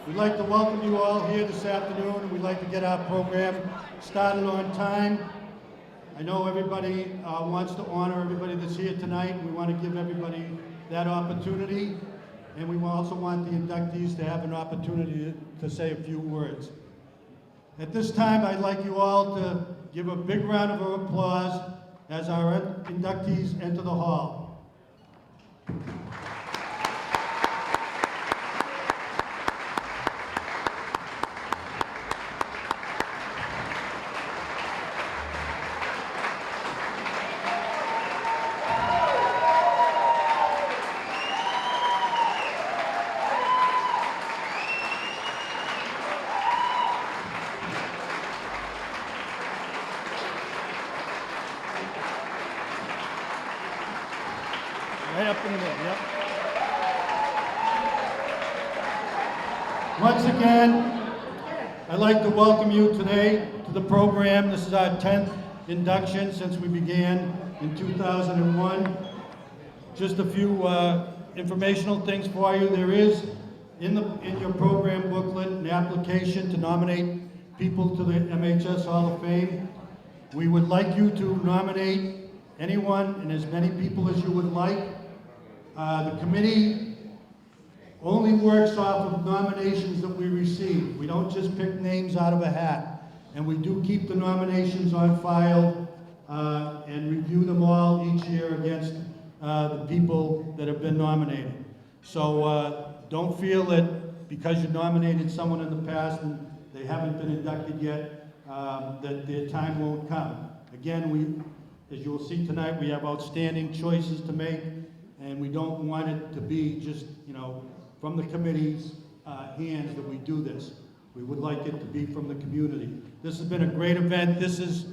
We'd like to welcome you all here this afternoon, and we'd like to get our program started on time. I know everybody wants to honor everybody that's here tonight. We want to give everybody that opportunity, and we also want the inductees to have an opportunity to say a few words. At this time, I'd like you all to give a big round of applause as our inductees enter the hall. Right up in the middle, yep. Once again, I'd like to welcome you today to the program. This is our 10th induction since we began in 2001. Just a few informational things for you. There is, in your program booklet, an application to nominate people to the MHS Hall of Fame. We would like you to nominate anyone and as many people as you would like. The committee only works off of nominations that we receive. We don't just pick names out of a hat. And we do keep the nominations on file and review them all each year against the people that have been nominated. So don't feel that because you nominated someone in the past and they haven't been inducted yet, that their time won't come. Again, as you will see tonight, we have outstanding choices to make, and we don't want it to be just, from the committee's hands that we do this. We would like it to be from the community. This has been a great event. This is,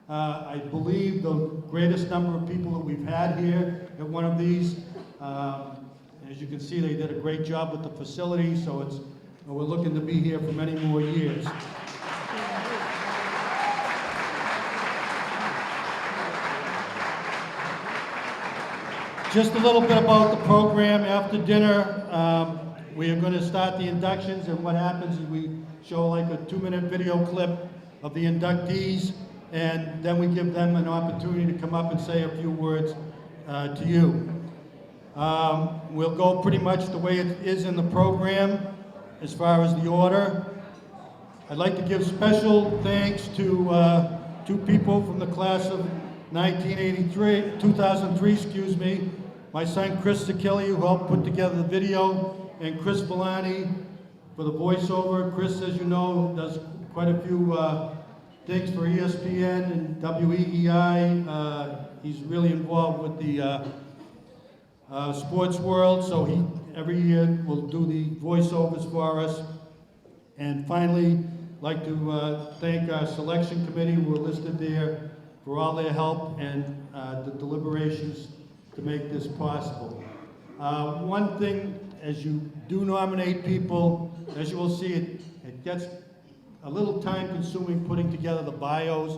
I believe, the greatest number of people that we've had here at one of these. As you can see, they did a great job with the facility, so we're looking to be here for many more years. Just a little bit about the program. After dinner, we are going to start the inductions, and what happens is we show like a 2-minute video clip of the inductees, and then we give them an opportunity to come up and say a few words to you. We'll go pretty much the way it is in the program as far as the order. I'd like to give special thanks to 2 people from the class of 2003, excuse me. My son Chris Sakilli, who helped put together the video, and Chris Villani for the voiceover. Chris, as you know, does quite a few things for ESPN and WEEI. He's really involved with the sports world, so he every year will do the voiceovers for us. And finally, I'd like to thank our selection committee who are listed there for all their help and the deliberations to make this possible. One thing, as you do nominate people, as you will see, it gets a little time-consuming putting together the bios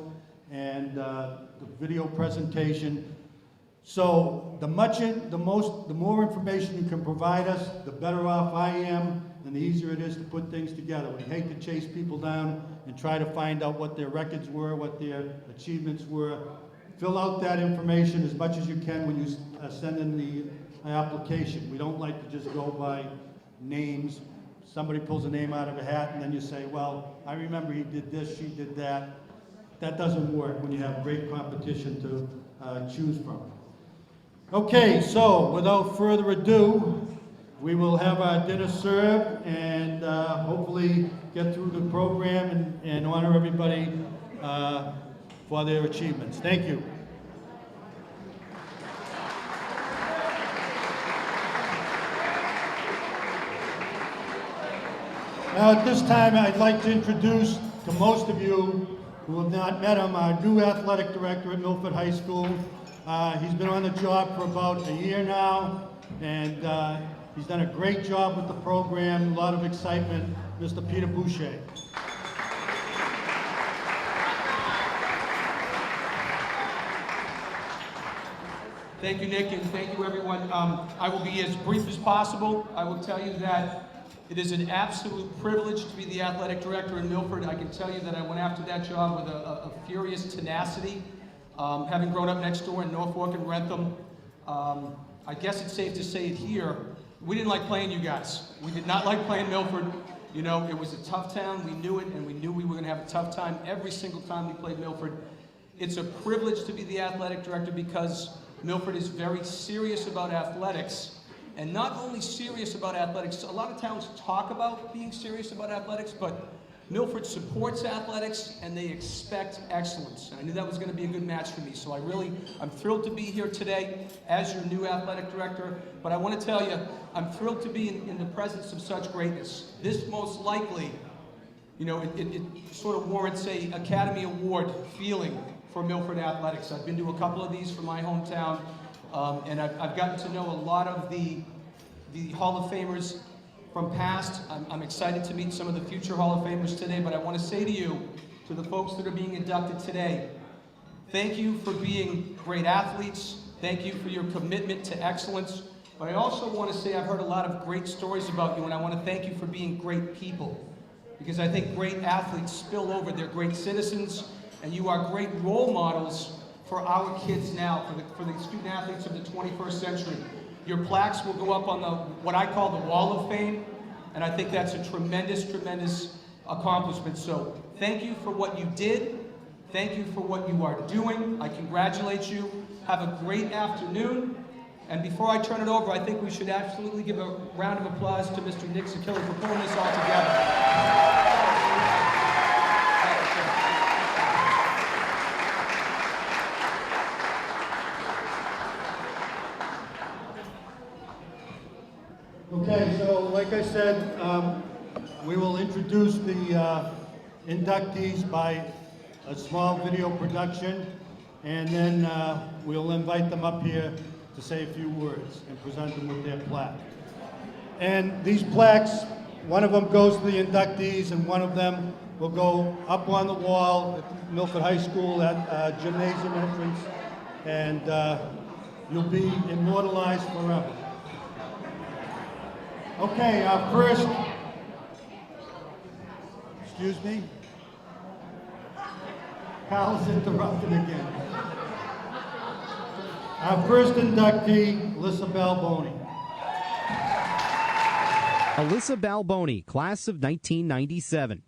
and the video presentation. So the more information you can provide us, the better off I am, and the easier it is to put things together. We hate to chase people down and try to find out what their records were, what their achievements were. Fill out that information as much as you can when you send in the application. We don't like to just go by names. Somebody pulls a name out of a hat and then you say, well, I remember he did this, she did that. That doesn't work when you have great competition to choose from. Okay, so without further ado, we will have our dinner served and hopefully get through the program and honor everybody for their achievements. Thank you. Now at this time, I'd like to introduce to most of you who have not met him, our new athletic director at Milford High School. He's been on the job for about a year now, and he's done a great job with the program, a lot of excitement, Mr. Peter Boucher. Thank you, Nick, and thank you, everyone. I will be as brief as possible. I will tell you that It is an absolute privilege to be the athletic director in Milford. I can tell you that I went after that job with a furious tenacity. Having grown up next door in Norfolk and Rentham, I guess it's safe to say it here, we didn't like playing you guys. We did not like playing Milford. You know, it was a tough town, we knew it, and we knew we were gonna have a tough time every single time we played Milford. It's a privilege to be the athletic director because Milford is very serious about athletics. And not only serious about athletics, a lot of towns talk about being serious about athletics, but Milford supports athletics and they expect excellence. And I knew that was going to be a good match for me, so I'm thrilled to be here today as your new athletic director. But I want to tell you, I'm thrilled to be in the presence of such greatness. This most likely, you know, it sort of warrants a Academy Award feeling for Milford athletics. I've been to a couple of these from my hometown. And I've gotten to know a lot of the Hall of Famers from past. I'm excited to meet some of the future Hall of Famers today, but I want to say to you, to the folks that are being inducted today, thank you for being great athletes. Thank you for your commitment to excellence. But I also want to say I've heard a lot of great stories about you, and I want to thank you for being great people. Because I think great athletes spill over. They're great citizens, and you are great role models for our kids now, for the student athletes of the 21st century. Your plaques will go up on what I call the Wall of Fame, and I think that's a tremendous, tremendous accomplishment. So thank you for what you did. Thank you for what you are doing. I congratulate you. Have a great afternoon. And before I turn it over, I think we should absolutely give a round of applause to Mr. Nick Zakilli for pulling this all together. Okay, so like I said, we will introduce the inductees by a small video production, and then we'll invite them up here to say a few words and present them with their plaque. And these plaques, one of them goes to the inductees, and one of them will go up on the wall at Milford High School at gymnasium entrance, and you'll be immortalized forever. Okay, our first, excuse me, Carl's interrupting again. Our first inductee, Alyssa Balboni. Alyssa Balboni, class of 1997.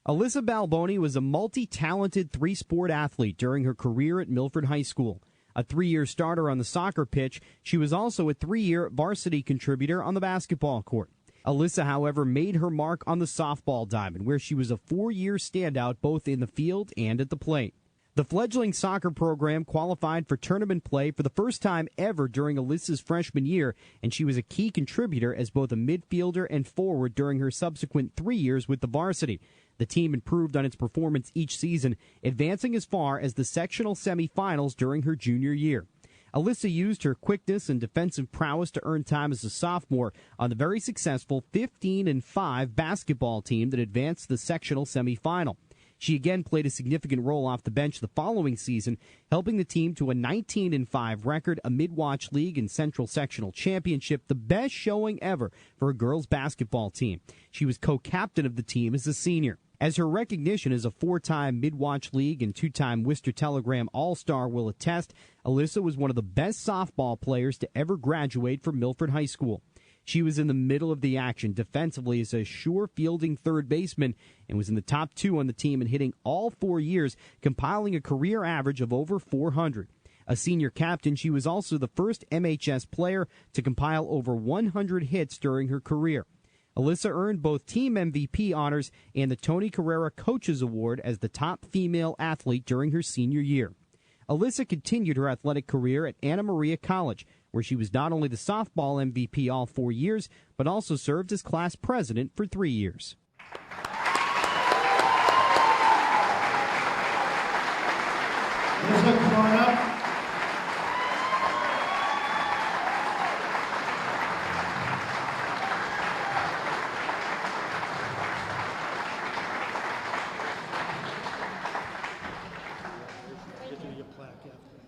Alyssa Balboni was a multi-talented three-sport athlete during her career at Milford High School. A 3-year starter on the soccer pitch, she was also a 3-year varsity contributor on the basketball court. Alyssa, however, made her mark on the softball diamond, where she was a 4-year standout both in the field and at the plate. The fledgling soccer program qualified for tournament play for the first time ever during Alyssa's freshman year, and she was a key contributor as both a midfielder and forward during her subsequent 3 years with the varsity. The team improved on its performance each season, advancing as far as the sectional semifinals during her junior year. Alyssa used her quickness and defensive prowess to earn time as a sophomore on the very successful 15-5 basketball team that advanced to the sectional semifinal. She again played a significant role off the bench the following season, helping the team to a 19-5 record, a mid-watch league and central sectional championship, the best showing ever for a girls basketball team. She was co-captain of the team as a senior. As her recognition as a 4-time Mid-Watch League and 2-time Worcester Telegram All-Star will attest, Alyssa was one of the best softball players to ever graduate from Milford High School. She was in the middle of the action defensively as a sure-fielding third baseman and was in the top 2 on the team in hitting all 4 years, compiling a career average of over 400. A senior captain, she was also the first MHS player to compile over 100 hits during her career. Alyssa earned both Team MVP honors and the Tony Carrera Coaches Award as the top female athlete during her senior year. Alyssa continued her athletic career at Anna Maria College, where she was not only the softball MVP all 4 years, but also served as class president for 3 years. Alyssa, come on up.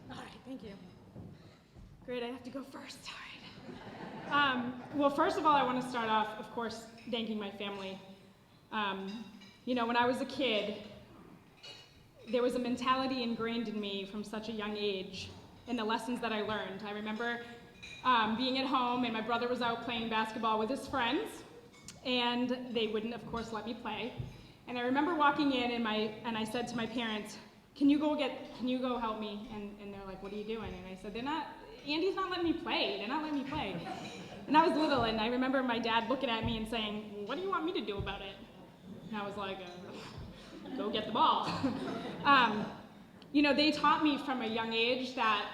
All right, thank you. Great, I have to go first. All right. Well, first of all, I want to start off, of course, thanking my family. When I was a kid, there was a mentality ingrained in me from such a young age in the lessons that I learned. I remember being at home and my brother was out playing basketball with his friends, and they wouldn't, of course, let me play. And I remember walking in and I said to my parents, can you go help me? And they're like, what are you doing? And I said, Andy's not letting me play. They're not letting me play. And I was little, and I remember my dad looking at me and saying, what do you want me to do about it? And I was like, go get the ball. They taught me from a young age that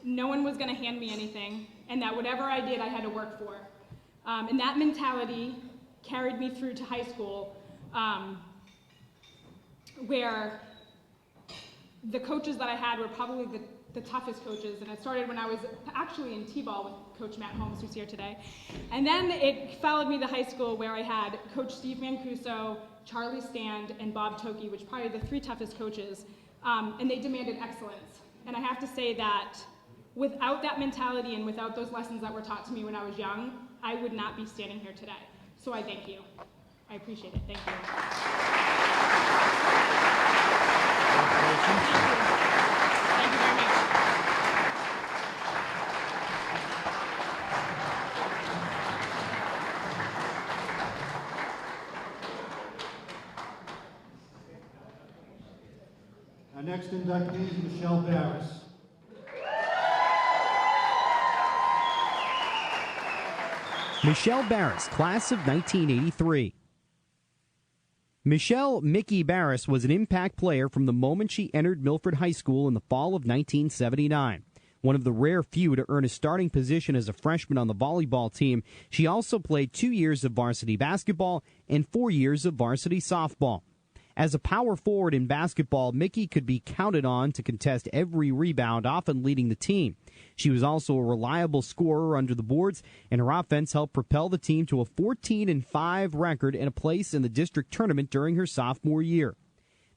no one was going to hand me anything, and that whatever I did, I had to work for. And that mentality carried me through to high school, where the coaches that I had were probably the toughest coaches, and it started when I was actually in T-ball with Coach Matt Holmes, who's here today. And then it followed me to high school, where I had Coach Steve Mancuso, Charlie Stand, and Bob Toki, which are probably the three toughest coaches, and they demanded excellence. And I have to say that without that mentality and without those lessons that were taught to me when I was young, I would not be standing here today. So I thank you. I appreciate it. Thank you. Thank you very much. Our next inductee is Michelle Barris. Michelle Barris, class of 1983. Michelle Mickey Barris was an impact player from the moment she entered Milford High School in the fall of 1979. One of the rare few to earn a starting position as a freshman on the volleyball team, she also played 2 years of varsity basketball and 4 years of varsity softball. As a power forward in basketball, Mickey could be counted on to contest every rebound, often leading the team. She was also a reliable scorer under the boards, and her offense helped propel the team to a 14-5 record and a place in the district tournament during her sophomore year.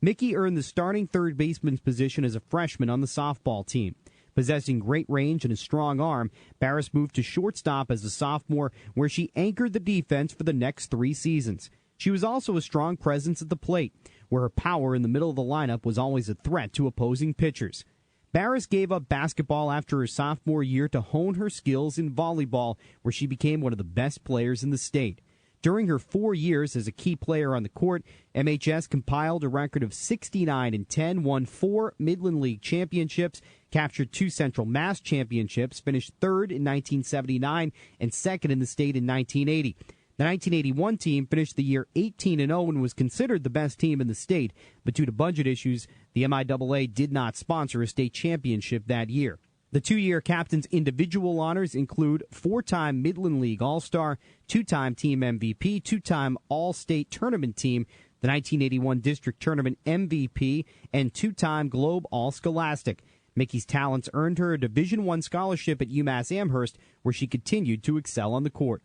Mickey earned the starting third baseman's position as a freshman on the softball team. Possessing great range and a strong arm, Barris moved to shortstop as a sophomore, where she anchored the defense for the next 3 seasons. She was also a strong presence at the plate, where her power in the middle of the lineup was always a threat to opposing pitchers. Barris gave up basketball after her sophomore year to hone her skills in volleyball, where she became one of the best players in the state. During her 4 years as a key player on the court, MHS compiled a record of 69-10, won 4 Midland League championships, captured 2 Central Mass championships, finished third in 1979 and second in the state in 1980. The 1981 team finished the year 18-0 and was considered the best team in the state, but due to budget issues, the MIAA did not sponsor a state championship that year. The 2-year captain's individual honors include 4-time Midland League All-Star, 2-time team MVP, 2-time All-State Tournament team, the 1981 District Tournament MVP, and 2-time Globe All-Scholastic. Mickey's talents earned her a Division I scholarship at UMass Amherst, where she continued to excel on the court.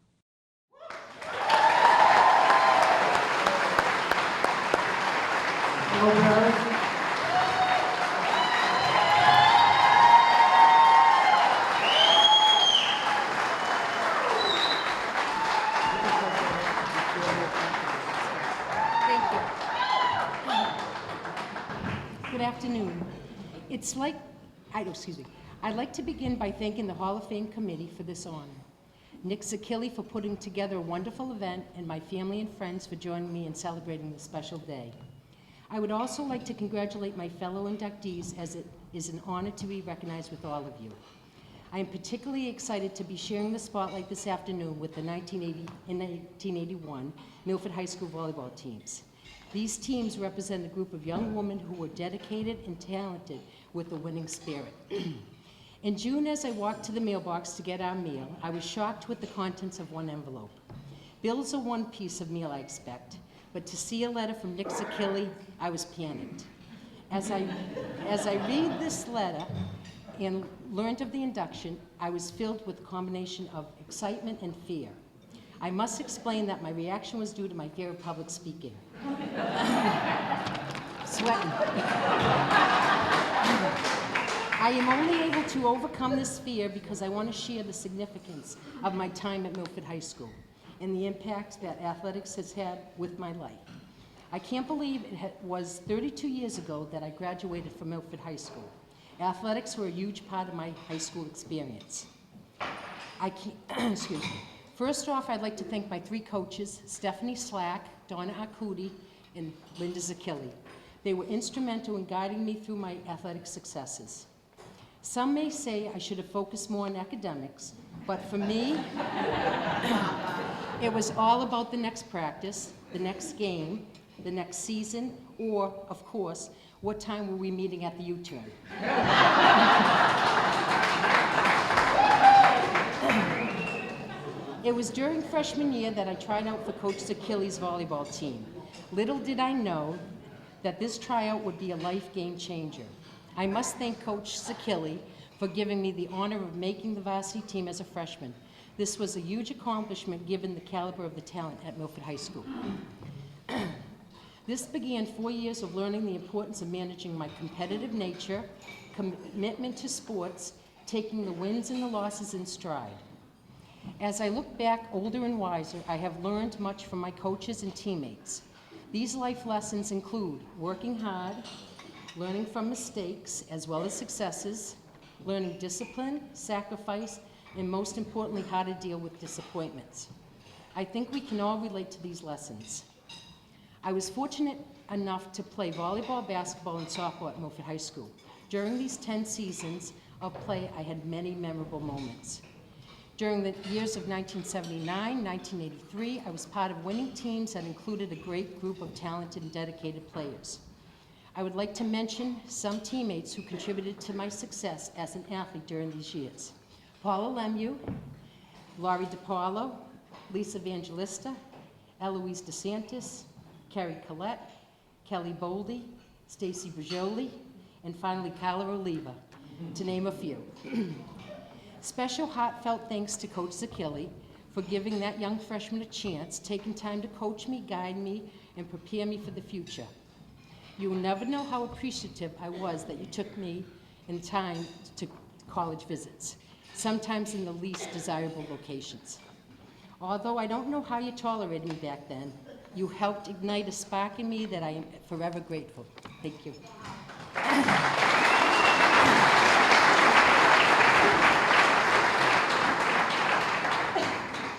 Good afternoon. I'd like to begin by thanking the Hall of Fame committee for this honor. Nick Zakili for putting together a wonderful event, and my family and friends for joining me in celebrating this special day. I would also like to congratulate my fellow inductees, as it is an honor to be recognized with all of you. I am particularly excited to be sharing the spotlight this afternoon with the 1980 and 1981 Milford High School volleyball teams. These teams represent a group of young women who were dedicated and talented with a winning spirit. In June, as I walked to the mailbox to get our meal, I was shocked with the contents of one envelope. Bills are one piece of meal I expect, but to see a letter from Nick Zakili, I was panicked. As I read this letter and learned of the induction, I was filled with a combination of excitement and fear. I must explain that my reaction was due to my fear of public speaking. Sweating. I am only able to overcome this fear because I want to share the significance of my time at Milford High School and the impact that athletics has had with my life. I can't believe it was 32 years ago that I graduated from Milford High School. Athletics were a huge part of my high school experience. Excuse me. First off, I'd like to thank my three coaches, Stephanie Slack, Donna Arcudi, and Linda Zakili. They were instrumental in guiding me through my athletic successes. Some may say I should have focused more on academics, but for me, it was all about the next practice, the next game, the next season, or, of course, what time were we meeting at the U-turn? It was during freshman year that I tried out for Coach Zakili's volleyball team. Little did I know that this tryout would be a life game changer. I must thank Coach Zakili for giving me the honor of making the varsity team as a freshman. This was a huge accomplishment given the caliber of the talent at Milford High School. This began 4 years of learning the importance of managing my competitive nature, commitment to sports, taking the wins and the losses in stride. As I look back older and wiser, I have learned much from my coaches and teammates. These life lessons include working hard, learning from mistakes as well as successes, learning discipline, sacrifice, and most importantly, how to deal with disappointments. I think we can all relate to these lessons. I was fortunate enough to play volleyball, basketball, and softball at Milford High School. During these 10 seasons of play, I had many memorable moments. During the years of 1979, 1983, I was part of winning teams that included a great group of talented and dedicated players. I would like to mention some teammates who contributed to my success as an athlete during these years. Paula Lemieux, Laurie DiPaolo, Lisa Evangelista, Eloise DeSantis, Carrie Collette, Kelly Boldy, Stacy Brigioli, and finally Carla Oliva, to name a few. Special heartfelt thanks to Coach Zakili for giving that young freshman a chance, taking time to coach me, guide me, and prepare me for the future. You will never know how appreciative I was that you took me in time to college visits, sometimes in the least desirable locations. Although I don't know how you tolerated me back then, you helped ignite a spark in me that I am forever grateful. Thank you.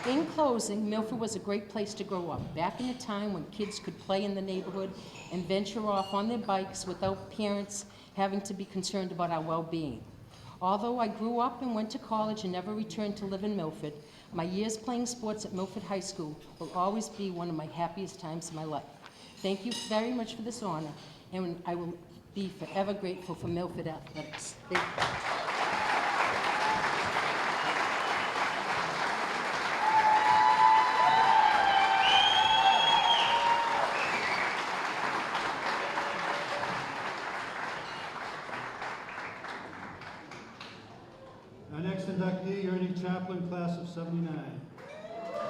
In closing, Milford was a great place to grow up, back in a time when kids could play in the neighborhood and venture off on their bikes without parents having to be concerned about our well-being. Although I grew up and went to college and never returned to live in Milford, my years playing sports at Milford High School will always be one of my happiest times of my life. Thank you very much for this honor, and I will be forever grateful for Milford Athletics. Thank you. Our next inductee, Ernie Chaplin, class of 79.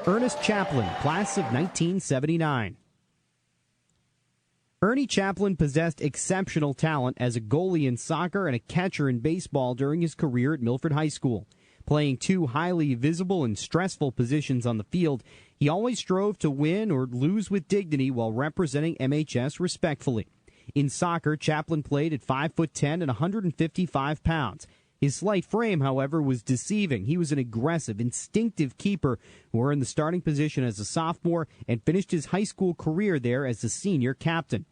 Ernest Chaplin, class of 1979. Ernie Chaplin possessed exceptional talent as a goalie in soccer and a catcher in baseball during his career at Milford High School. Playing two highly visible and stressful positions on the field, he always strove to win or lose with dignity while representing MHS respectfully. In soccer, Chaplin played at 5'10" and 155 pounds. His slight frame, however, was deceiving. He was an aggressive, instinctive keeper who earned the starting position as a sophomore and finished his high school career there as the senior captain.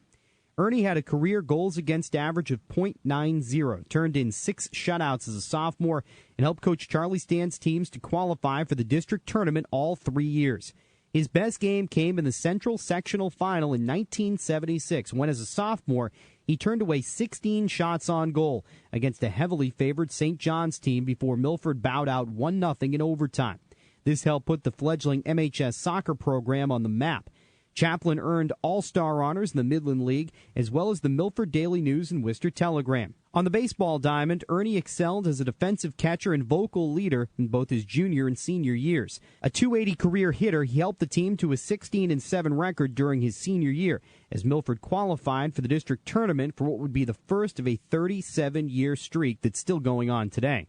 Ernie had a career goals against average of .90, turned in 6 shutouts as a sophomore, and helped coach Charlie Stan's teams to qualify for the district tournament all 3 years. His best game came in the Central Sectional Final in 1976, when as a sophomore, he turned away 16 shots on goal against a heavily favored St. John's team before Milford bowed out 1-0 in overtime. This helped put the fledgling MHS soccer program on the map. Chaplin earned All-Star honors in the Midland League, as well as the Milford Daily News and Worcester Telegram. On the baseball diamond, Ernie excelled as a defensive catcher and vocal leader in both his junior and senior years. A .280 career hitter, he helped the team to a 16-7 record during his senior year, as Milford qualified for the district tournament for what would be the first of a 37-year streak that's still going on today.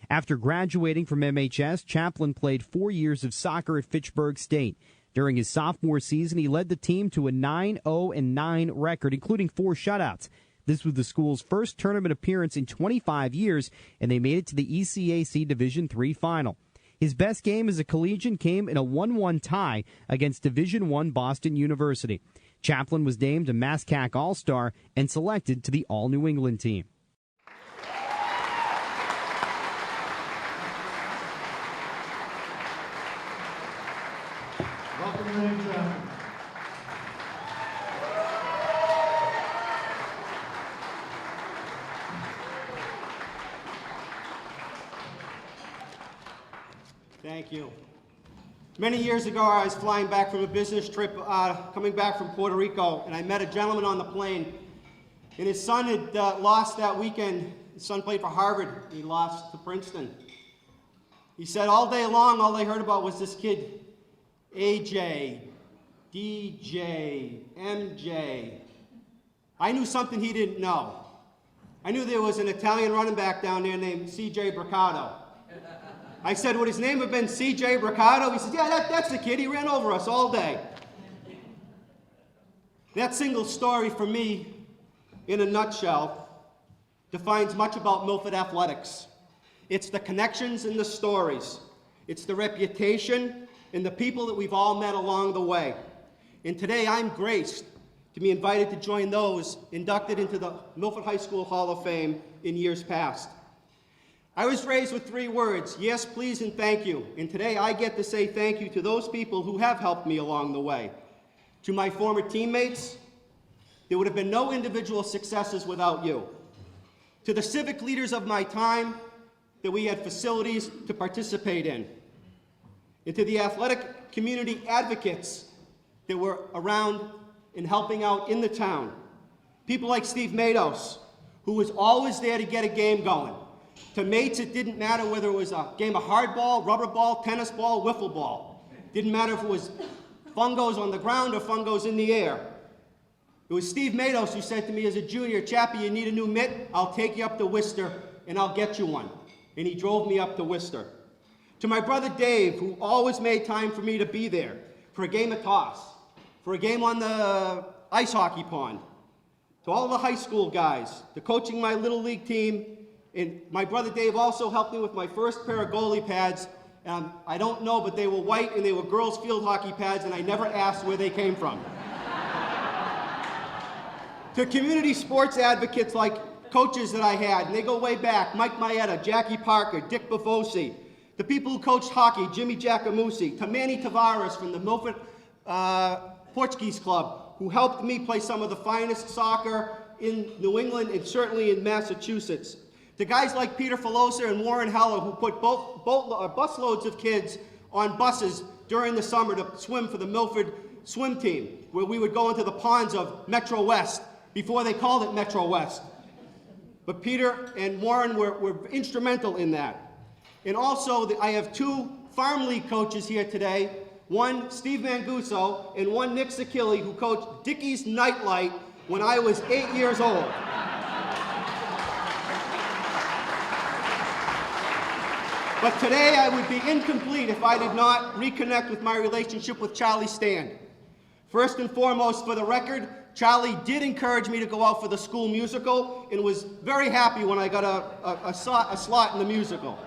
After graduating from MHS, Chaplin played 4 years of soccer at Fitchburg State. During his sophomore season, he led the team to a 9-0-9 record, including 4 shutouts. This was the school's first tournament appearance in 25 years, and they made it to the ECAC Division III final. His best game as a collegian came in a 1-1 tie against Division I Boston University. Chaplin was named a MASCAC All-Star and selected to the All-New England team. Welcome, Ernie Chaplin. Thank you. Many years ago, I was flying back from a business trip, coming back from Puerto Rico, and I met a gentleman on the plane, and his son had lost that weekend. His son played for Harvard. He lost to Princeton. He said all day long, all they heard about was this kid, AJ, DJ, MJ. I knew something he didn't know. I knew there was an Italian running back down there named CJ Bricado. I said, would his name have been CJ Bricado? He said, yeah, that's the kid. He ran over us all day. That single story for me, in a nutshell, defines much about Milford athletics. It's the connections and the stories. It's the reputation and the people that we've all met along the way. And today I'm graced to be invited to join those inducted into the Milford High School Hall of Fame in years past. I was raised with 3 words, yes, please, and thank you. And today I get to say thank you to those people who have helped me along the way. To my former teammates, there would have been no individual successes without you. To the civic leaders of my time that we had facilities to participate in. And to the athletic community advocates that were around and helping out in the town. People like Steve Mados, who was always there to get a game going. To mates, it didn't matter whether it was a game of hardball, rubber ball, tennis ball, wiffle ball. Didn't matter if it was fungos on the ground or fungos in the air. It was Steve Mados who said to me as a junior, Chappie, you need a new mitt? I'll take you up to Worcester and I'll get you one. And he drove me up to Worcester. To my brother Dave, who always made time for me to be there for a game of toss, for a game on the ice hockey pond. To all the high school guys, to coaching my little league team. And my brother Dave also helped me with my first pair of goalie pads. I don't know, but they were white and they were girls' field hockey pads, and I never asked where they came from. To community sports advocates like coaches that I had, and they go way back, Mike Maeta, Jackie Parker, Dick Bavosi. The people who coached hockey, Jimmy Giacomucci. To Manny Tavares from the Milford Portuguese Club, who helped me play some of the finest soccer in New England and certainly in Massachusetts. To guys like Peter Filosa and Warren Heller, who put busloads of kids on buses during the summer to swim for the Milford swim team, where we would go into the ponds of Metro West before they called it Metro West. But Peter and Warren were instrumental in that. And also, I have 2 farm league coaches here today, one Steve Manguso and one Nick Sakili, who coached Dickey's Nightlight when I was 8 years old. But today I would be incomplete if I did not reconnect with my relationship with Charlie Stand. First and foremost, for the record, Charlie did encourage me to go out for the school musical and was very happy when I got a slot in the musical.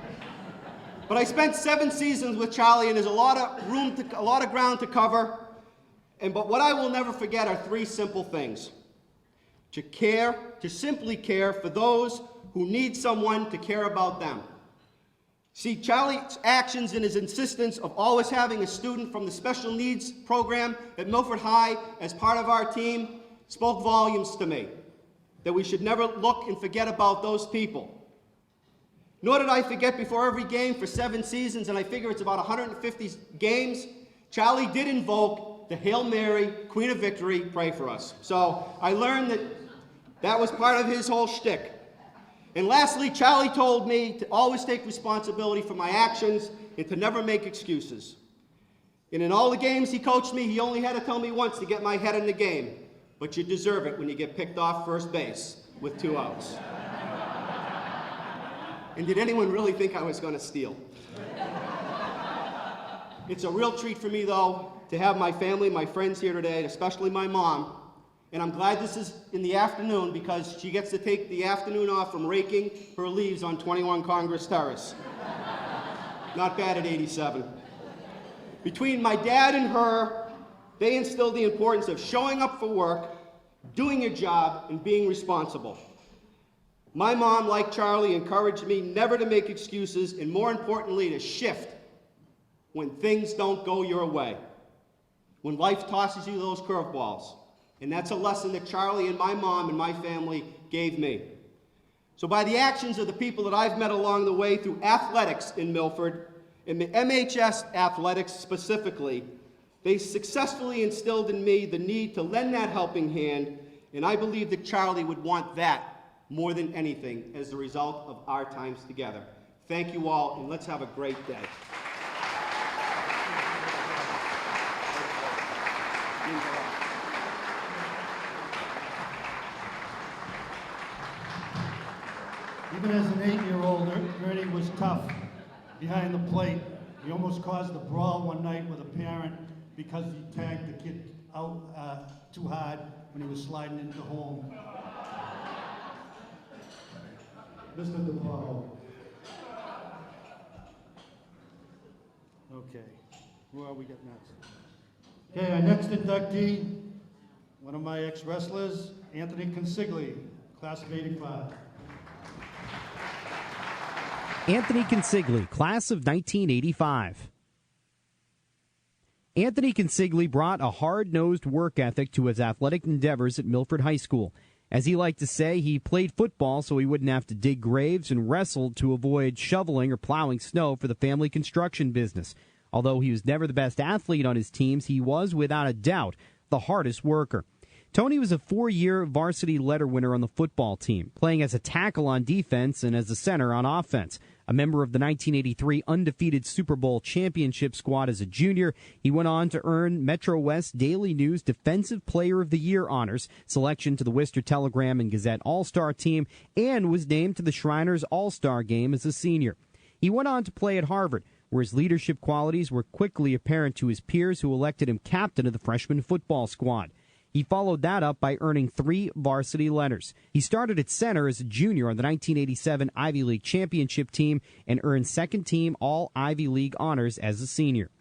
But I spent 7 seasons with Charlie, and there's a lot of ground to cover. But what I will never forget are 3 simple things. To care, to simply care for those who need someone to care about them. See, Charlie's actions and his insistence of always having a student from the special needs program at Milford High as part of our team spoke volumes to me, that we should never look and forget about those people. Nor did I forget before every game for 7 seasons, and I figure it's about 150 games, Charlie did invoke the Hail Mary, Queen of Victory, pray for us. So I learned that that was part of his whole shtick. And lastly, Charlie told me to always take responsibility for my actions and to never make excuses. And in all the games he coached me, he only had to tell me once to get my head in the game. But you deserve it when you get picked off first base with 2 outs. And did anyone really think I was going to steal? It's a real treat for me, though, to have my family, my friends here today, especially my mom. And I'm glad this is in the afternoon because she gets to take the afternoon off from raking her leaves on 21 Congress Terrace. Not bad at 87. Between my dad and her, they instilled the importance of showing up for work, doing your job, and being responsible. My mom, like Charlie, encouraged me never to make excuses and, more importantly, to shift when things don't go your way, when life tosses you those curveballs. And that's a lesson that Charlie and my mom and my family gave me. So by the actions of the people that I've met along the way through athletics in Milford, and the MHS athletics specifically, they successfully instilled in me the need to lend that helping hand, and I believe that Charlie would want that more than anything as the result of our times together. Thank you all, and let's have a great day. Even as an 8-year-old, Ernie was tough behind the plate. He almost caused a brawl one night with a parent because he tagged the kid out too hard when he was sliding into home. Mr. DePaulo. Okay, who are we got next? Okay, our next inductee, one of my ex-wrestlers, Anthony Consigli, class of '85. Anthony Consigli, class of 1985. Anthony Consigli brought a hard-nosed work ethic to his athletic endeavors at Milford High School. As he liked to say, he played football so he wouldn't have to dig graves and wrestled to avoid shoveling or plowing snow for the family construction business. Although he was never the best athlete on his teams, he was, without a doubt, the hardest worker. Tony was a 4-year varsity letter winner on the football team, playing as a tackle on defense and as a center on offense. A member of the 1983 undefeated Super Bowl championship squad as a junior, he went on to earn Metro West Daily News Defensive Player of the Year honors, selection to the Worcester Telegram and Gazette All-Star team, and was named to the Shriners All-Star game as a senior. He went on to play at Harvard, where his leadership qualities were quickly apparent to his peers who elected him captain of the freshman football squad. He followed that up by earning 3 varsity letters. He started at center as a junior on the 1987 Ivy League championship team and earned second-team All-Ivy League honors as a senior.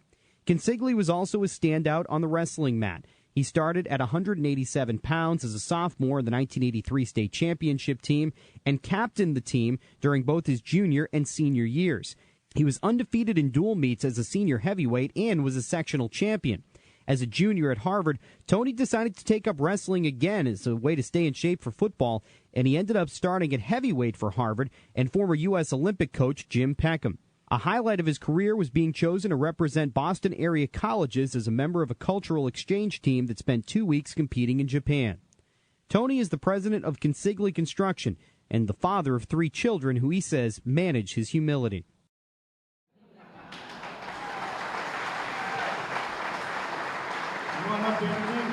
Consigli was also a standout on the wrestling mat. He started at 187 pounds as a sophomore in the 1983 state championship team and captained the team during both his junior and senior years. He was undefeated in dual meets as a senior heavyweight and was a sectional champion. As a junior at Harvard, Tony decided to take up wrestling again as a way to stay in shape for football, and he ended up starting at heavyweight for Harvard and former U.S. Olympic coach Jim Peckham. A highlight of his career was being chosen to represent Boston area colleges as a member of a cultural exchange team that spent 2 weeks competing in Japan. Tony is the president of Consigli Construction and the father of 3 children who he says manage his humility. Come on up, Anthony.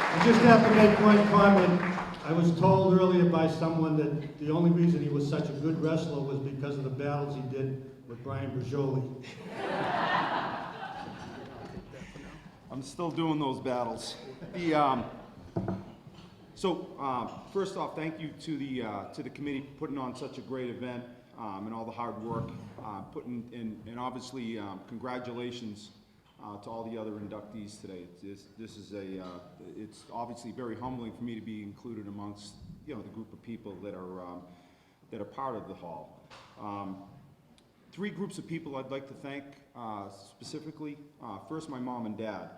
I just have to make one comment. I was told earlier by someone that the only reason he was such a good wrestler was because of the battles he did with Brian Bergioli. I'm still doing those battles. First off, thank you to the committee for putting on such a great event and all the hard work putting in, and obviously congratulations to all the other inductees today. It's obviously very humbling for me to be included amongst the group of people that are part of the hall. 3 groups of people I'd like to thank specifically. First, my mom and dad.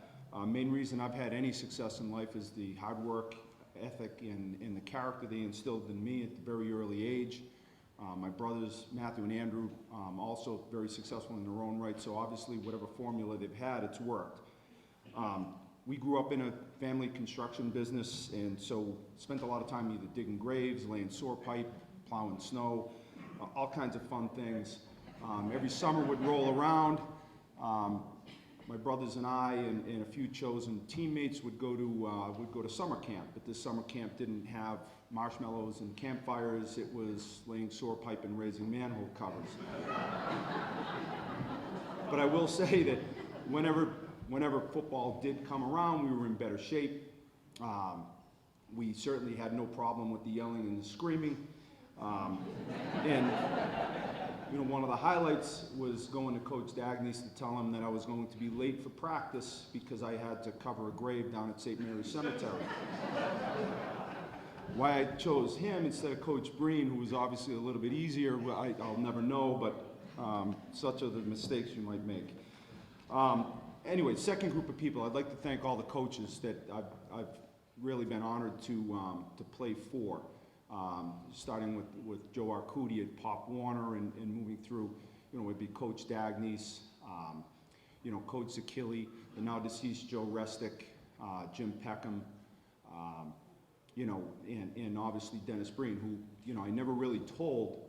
Main reason I've had any success in life is the hard work ethic and the character they instilled in me at the very early age. My brothers, Matthew and Andrew, also very successful in their own right, so obviously whatever formula they've had, it's worked. We grew up in a family construction business, and so spent a lot of time either digging graves, laying saw pipe, plowing snow, all kinds of fun things. Every summer would roll around. My brothers and I and a few chosen teammates would go to summer camp, but this summer camp didn't have marshmallows and campfires. It was laying saw pipe and raising manhole covers. But I will say that whenever football did come around, we were in better shape. We certainly had no problem with the yelling and the screaming. And you know, one of the highlights was going to Coach Dagny's to tell him that I was going to be late for practice because I had to cover a grave down at St. Mary's Cemetery. Why I chose him instead of Coach Breen, who was obviously a little bit easier, I'll never know, but such are the mistakes you might make. Anyway, second group of people, I'd like to thank all the coaches that I've really been honored to play for. Starting with Joe Arcudi at Pop Warner and moving through, you know, it'd be Coach Dagny's, you know, Coach Zakili, the now deceased Joe Restick, Jim Peckham, you know, and obviously Dennis Breen, who, you know, I never really told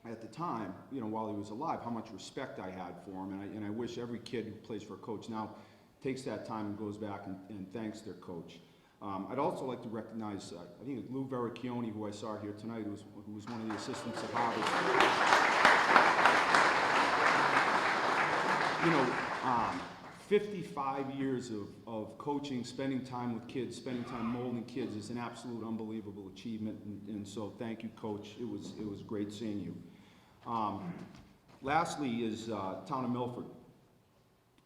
at the time, you know, while he was alive, how much respect I had for him, and I wish every kid who plays for a coach now takes that time and goes back and thanks their coach. I'd also like to recognize, I think it's Lou Verricchione, who I saw here tonight, who was one of the assistants at Harvard. You know, 55 years of coaching, spending time with kids, spending time molding kids is an absolute unbelievable achievement, and so thank you, Coach. It was great seeing you. Lastly is town of Milford.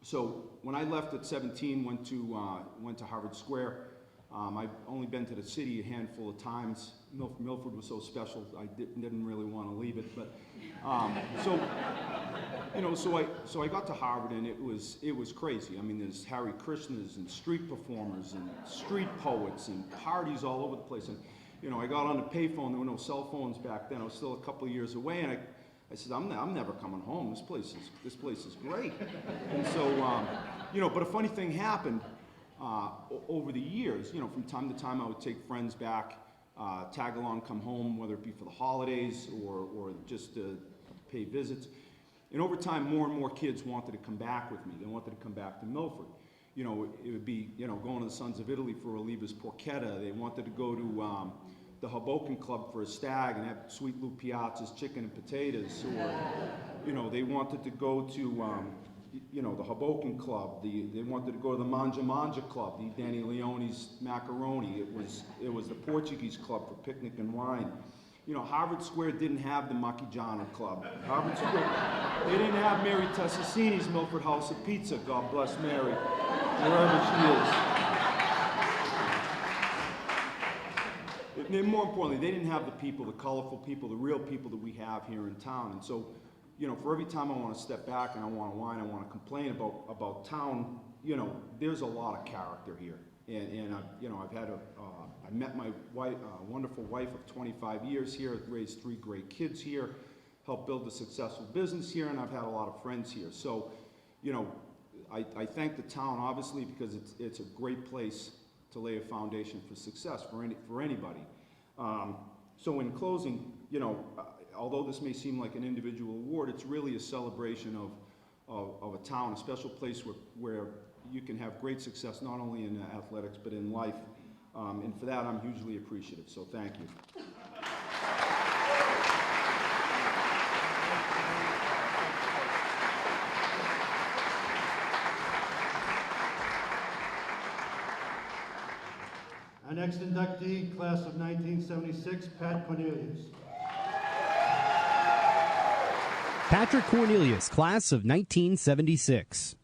So when I left at 17, went to Harvard Square. I've only been to the city a handful of times. Milford was so special, I didn't really want to leave it. But so, you know, so I got to Harvard, and it was crazy. I mean, there's Hare Krishnas and street performers and street poets and parties all over the place. And you know, I got on the payphone. There were no cell phones back then. I was still a couple of years away, and I said, I'm never coming home. This place is great. And so, you know, but a funny thing happened. Over the years, you know, from time to time I would take friends back, tag along, come home, whether it be for the holidays or just to pay visits. And over time, more and more kids wanted to come back with me. They wanted to come back to Milford. You know, it would be, you know, going to the Sons of Italy for Oliva's Porchetta. They wanted to go to the Hoboken Club for a stag and have Sweet Lou Piazza's chicken and potatoes. Or, you know, they wanted to go to you know, the Hoboken Club. They wanted to go to the Manja Manja Club, eat Danny Leone's macaroni. It was the Portuguese Club for picnic and wine. You know, Harvard Square didn't have the Macchigiano Club. Harvard Square, they didn't have Mary Tessassini's Milford House of Pizza, God bless Mary, wherever she is. And more importantly, they didn't have the people, the colorful people, the real people that we have here in town. And so, you know, for every time I want to step back and I want to whine, I want to complain about town, you know, there's a lot of character here. And you know, I met my wife, wonderful wife of 25 years here, raised 3 great kids here, helped build a successful business here, and I've had a lot of friends here. So, you know, I thank the town, obviously, because it's a great place to lay a foundation for success for anybody. So in closing, you know, although this may seem like an individual award, it's really a celebration of a town, a special place where you can have great success not only in athletics but in life. And for that, I'm hugely appreciative, so thank you. Our next inductee, class of 1976, Pat Cornelius. Patrick Cornelius, class of 1976.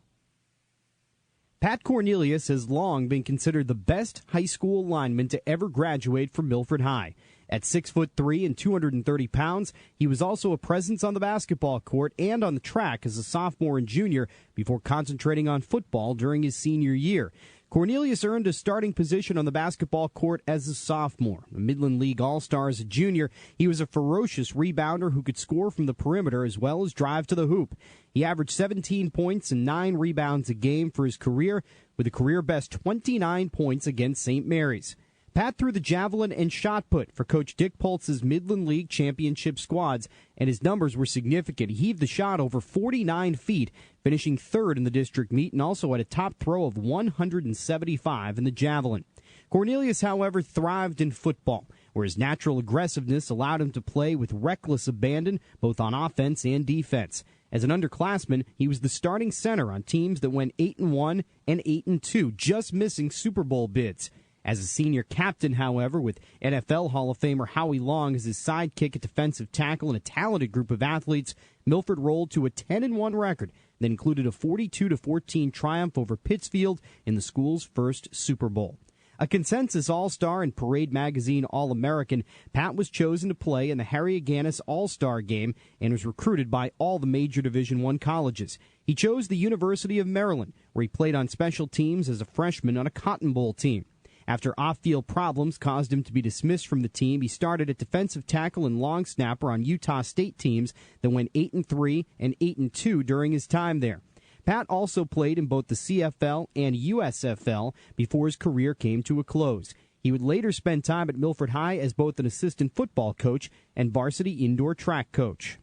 Pat Cornelius has long been considered the best high school lineman to ever graduate from Milford High. At 6'3" and 230 pounds, he was also a presence on the basketball court and on the track as a sophomore and junior before concentrating on football during his senior year. Cornelius earned a starting position on the basketball court as a sophomore. A Midland League All-Star as a junior, he was a ferocious rebounder who could score from the perimeter as well as drive to the hoop. He averaged 17 points and 9 rebounds a game for his career, with a career-best 29 points against St. Mary's. Pat threw the javelin and shot put for Coach Dick Pultz's Midland League championship squads, and his numbers were significant. He heaved the shot over 49 feet, finishing third in the district meet, and also had a top throw of 175 in the javelin. Cornelius, however, thrived in football, where his natural aggressiveness allowed him to play with reckless abandon, both on offense and defense. As an underclassman, he was the starting center on teams that went 8-1 and 8-2, just missing Super Bowl bids. As a senior captain, however, with NFL Hall of Famer Howie Long as his sidekick at defensive tackle and a talented group of athletes, Milford rolled to a 10-1 record that included a 42-14 triumph over Pittsfield in the school's first Super Bowl. A consensus All-Star and Parade Magazine All-American, Pat was chosen to play in the Harry Aganis All-Star Game and was recruited by all the major Division I colleges. He chose the University of Maryland, where he played on special teams as a freshman on a Cotton Bowl team. After off-field problems caused him to be dismissed from the team, he started at defensive tackle and long snapper on Utah State teams that went 8-3 and 8-2 during his time there. Pat also played in both the CFL and USFL before his career came to a close. He would later spend time at Milford High as both an assistant football coach and varsity indoor track coach.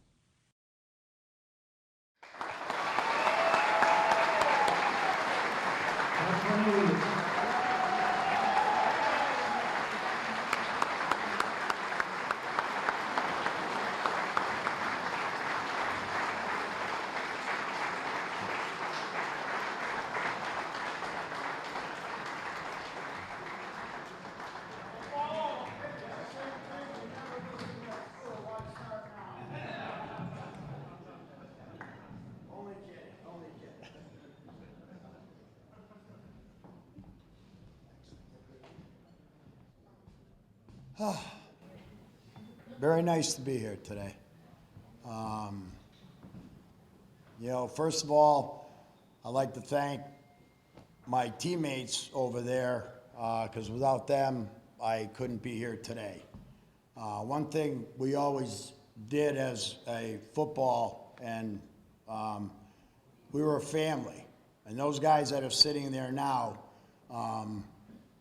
Very nice to be here today. First of all, I'd like to thank my teammates over there, because without them, I couldn't be here today. One thing we always did as a football, and we were a family. And those guys that are sitting there now,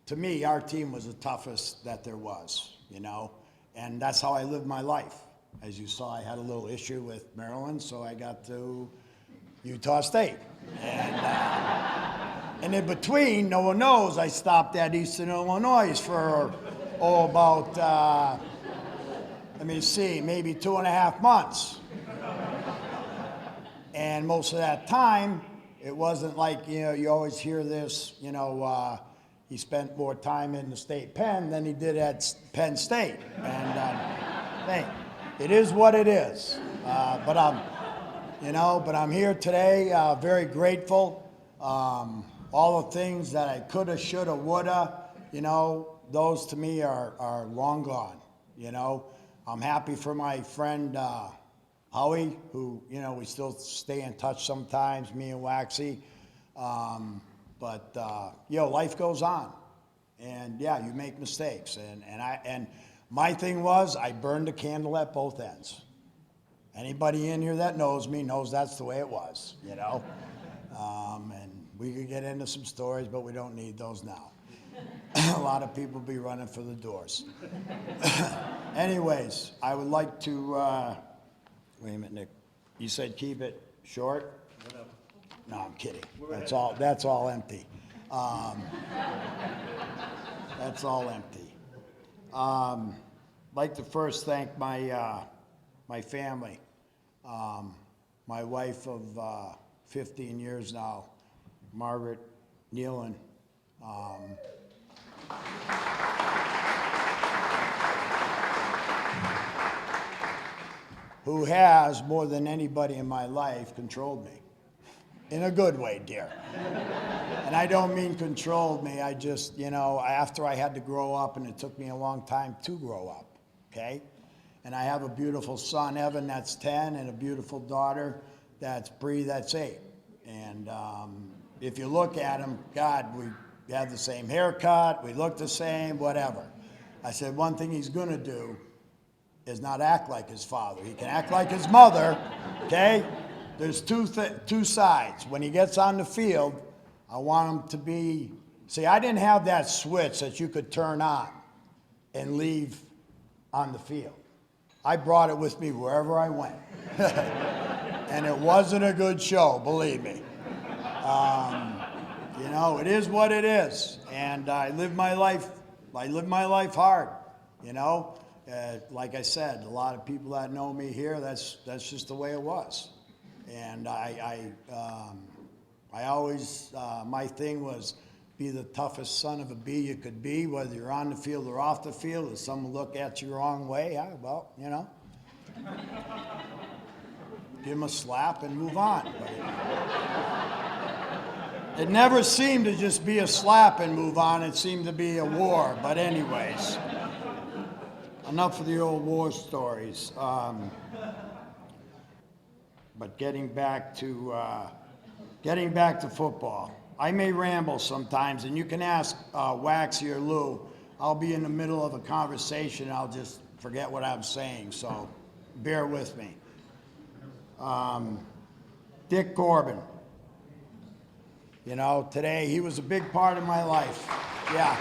to me, our team was the toughest that there was, and that's how I lived my life. As you saw, I had a little issue with Maryland, so I got to Utah State. And in between, no one knows, I stopped at Eastern Illinois for, about, maybe 2.5 months. And most of that time, it wasn't like, you always hear this, he spent more time in the state pen than he did at Penn State. And hey, it is what it is. But I'm here today, very grateful. All the things that I coulda, shoulda, woulda, those to me are long gone. I'm happy for my friend Howie, who, we still stay in touch sometimes, me and Waxy. But life goes on. And yeah, you make mistakes. And my thing was, I burned the candle at both ends. Anybody in here that knows me knows that's the way it was, And we could get into some stories, but we don't need those now. A lot of people be running for the doors. Anyways, I would like to, wait a minute, Nick. You said keep it short? Whatever. No, I'm kidding. That's all empty. That's all empty. I'd like to first thank my family. My wife of 15 years now, Margaret Nealon. Who has, more than anybody in my life, controlled me. In a good way, dear. And I don't mean controlled me, I just, after I had to grow up, and it took me a long time to grow up, okay? And I have a beautiful son, Evan, that's 10, and a beautiful daughter, that's Bree, that's 8. And if you look at them, God, We had the same haircut, we looked the same, whatever. I said, one thing he's gonna do is not act like his father. He can act like his mother, okay? There's two sides. When he gets on the field, I want him to be, see, I didn't have that switch that you could turn on and leave on the field. I brought it with me wherever I went. And it wasn't a good show, believe me. You know, it is what it is. And I live my life hard, you know? Like I said, a lot of people that know me here, that's just the way it was. And I always, my thing was be the toughest son of a bee you could be, whether you're on the field or off the field. If someone look at you the wrong way, well, you know, give them a slap and move on. But it never seemed to just be a slap and move on. It seemed to be a war. But anyways, enough of the old war stories. But getting back to football. I may ramble sometimes, and you can ask Waxy or Lou. I'll be in the middle of a conversation, and I'll just forget what I'm saying, so bear with me. Dick Corbin. You know, today he was a big part of my life. Yeah.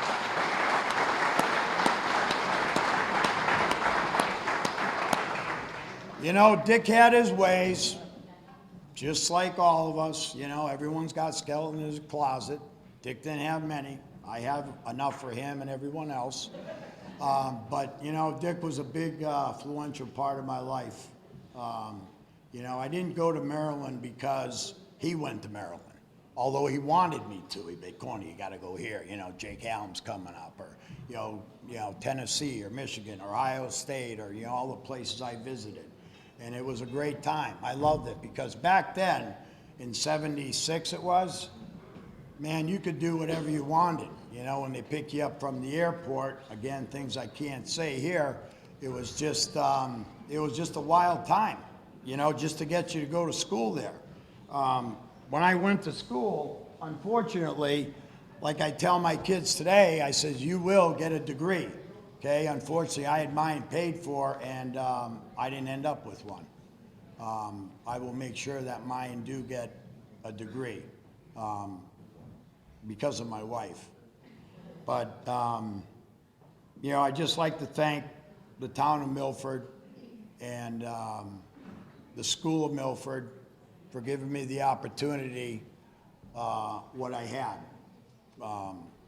You know, Dick had his ways. Just like all of us, you know, everyone's got skeletons in his closet. Dick didn't have many. I have enough for him and everyone else. But, you know, Dick was a big, influential part of my life. You know, I didn't go to Maryland because he went to Maryland, although he wanted me to. He'd be, Corny, you got to go here. You know, Jake Helm's coming up, or, you know, Tennessee or Michigan or Ohio State, or, you know, all the places I visited. And it was a great time. I loved it because back then, in '76 it was, man, you could do whatever you wanted. You know, when they pick you up from the airport, again, things I can't say here, it was just a wild time, you know, just to get you to go to school there. When I went to school, unfortunately, like I tell my kids today, I said, you will get a degree. Okay, unfortunately, I had mine paid for, and I didn't end up with one. I will make sure that mine do get a degree because of my wife. But, you know, I'd just like to thank the town of Milford and the school of Milford for giving me the opportunity, what I had,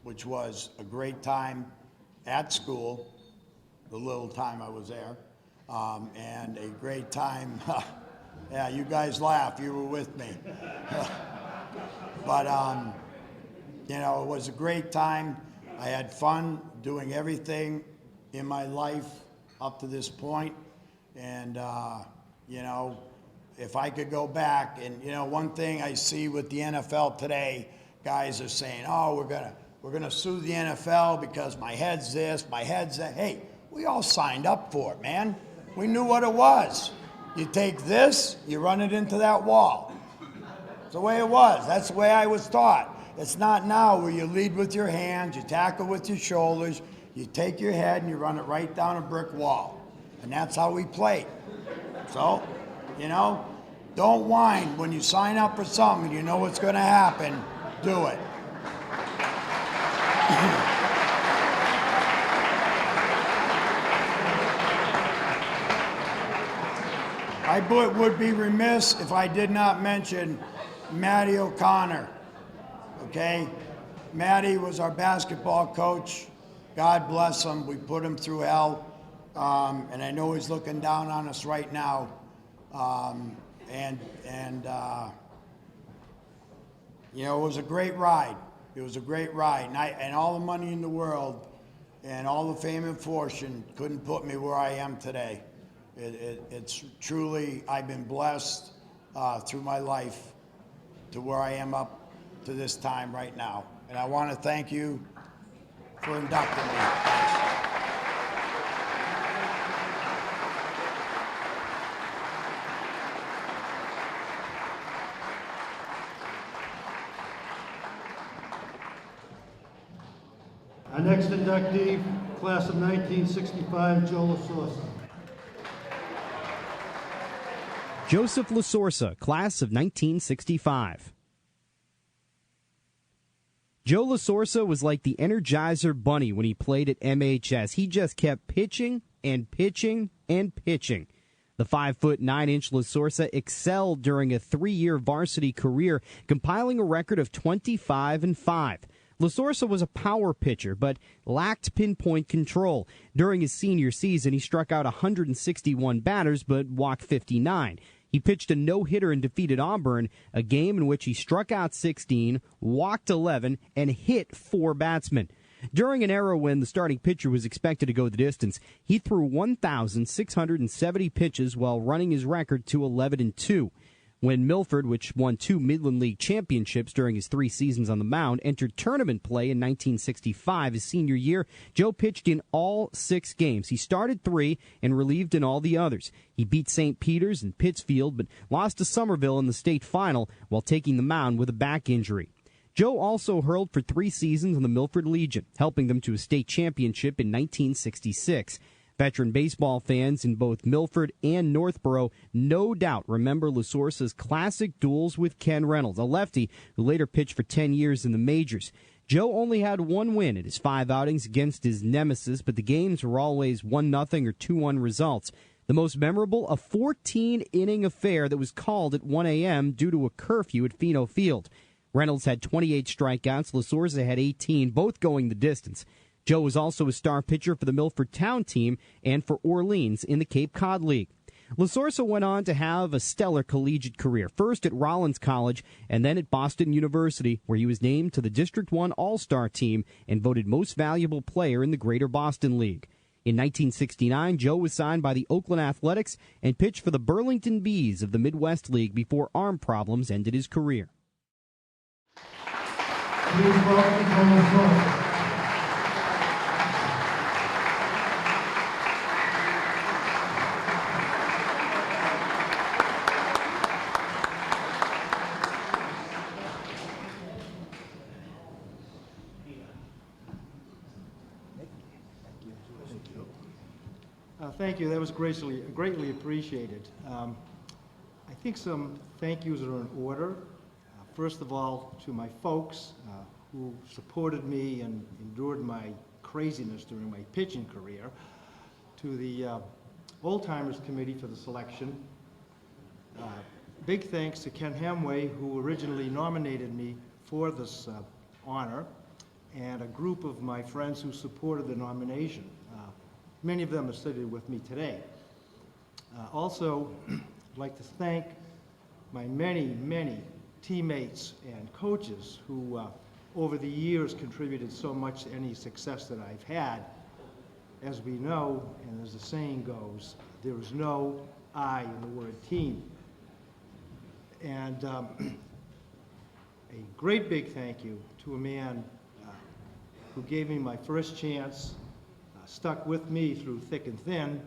which was a great time at school, the little time I was there, and a great time, yeah, you guys laugh, you were with me. But, you know, it was a great time. I had fun doing everything in my life up to this point, and, you know, if I could go back, and, you know, one thing I see with the NFL today, guys are saying, oh, we're gonna sue the NFL because my head's this, my head's that. Hey, we all signed up for it, man. We knew what it was. You take this, you run it into that wall. It's the way it was. That's the way I was taught. It's not now where you lead with your hands, you tackle with your shoulders, you take your head and you run it right down a brick wall. And that's how we played. So, you know, don't whine. When you sign up for something, you know what's gonna happen, do it. I would be remiss if I did not mention Matty O'Connor, okay? Matty was our basketball coach. God bless him. We put him through hell, and I know he's looking down on us right now. You know, it was a great ride. It was a great ride, and all the money in the world and all the fame and fortune couldn't put me where I am today. It's truly, I've been blessed through my life to where I am up to this time right now. And I want to thank you for inducting me. Thanks. Our next inductee, class of 1965, Joe LaSorsa. Joseph LaSorsa, class of 1965. Joe LaSorsa was like the Energizer Bunny when he played at MHS. He just kept pitching and pitching and pitching. The 5'9" LaSorsa excelled during a 3-year varsity career, compiling a record of 25-5. LaSorsa was a power pitcher, but lacked pinpoint control. During his senior season, he struck out 161 batters, but walked 59. He pitched a no-hitter and defeated Auburn, a game in which he struck out 16, walked 11, and hit 4 batsmen. During an era when the starting pitcher was expected to go the distance, he threw 1,670 pitches while running his record to 11-2. When Milford, which won 2 Midland League championships during his 3 seasons on the mound, entered tournament play in 1965, his senior year, Joe pitched in all 6 games. He started 3 and relieved in all the others. He beat St. Peter's and Pittsfield, but lost to Somerville in the state final while taking the mound with a back injury. Joe also hurled for 3 seasons in the Milford Legion, helping them to a state championship in 1966. Veteran baseball fans in both Milford and Northborough no doubt remember LaSorsa's classic duels with Ken Reynolds, a lefty who later pitched for 10 years in the majors. Joe only had 1 win at his 5 outings against his nemesis, but the games were always 1-0 or 2-1 results. The most memorable, a 14-inning affair that was called at 1 a.m. due to a curfew at Pheno Field. Reynolds had 28 strikeouts, LaSorsa had 18, both going the distance. Joe was also a star pitcher for the Milford Town team and for Orleans in the Cape Cod League. LaSorsa went on to have a stellar collegiate career, first at Rollins College and then at Boston University, where he was named to the District 1 All-Star team and voted most valuable player in the Greater Boston League. In 1969, Joe was signed by the Oakland Athletics and pitched for the Burlington Bees of the Midwest League before arm problems ended his career. Please welcome Joe LaSorsa. Thank you. That was greatly appreciated. I think some thank yous are in order. First of all, to my folks who supported me and endured my craziness during my pitching career. To the Old Timers Committee for the selection. Big thanks to Ken Hemway, who originally nominated me for this honor, and a group of my friends who supported the nomination. Many of them are sitting with me today. Also, I'd like to thank my many teammates and coaches who over the years contributed so much to any success that I've had. As we know, and as the saying goes, there is no I in the word team. And a great big thank you to a man who gave me my first chance, stuck with me through thick and thin,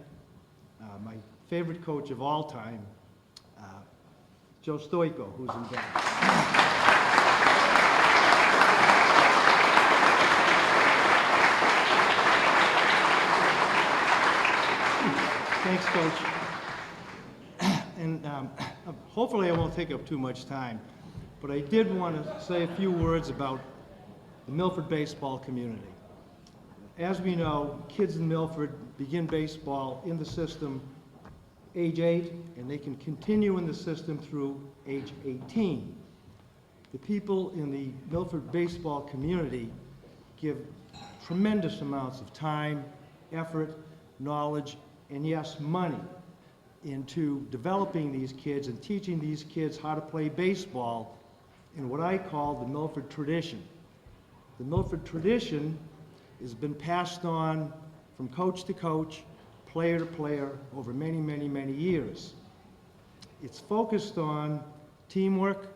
my favorite coach of all time, Joe Stoico, who's in back. Thanks, Coach. And hopefully I won't take up too much time, but I did want to say a few words about the Milford baseball community. As we know, kids in Milford begin baseball in the system age 8, and they can continue in the system through age 18. The people in the Milford baseball community give tremendous amounts of time, effort, knowledge, and yes, money into developing these kids and teaching these kids how to play baseball in what I call the Milford tradition. The Milford tradition has been passed on from coach to coach, player to player over many years. It's focused on teamwork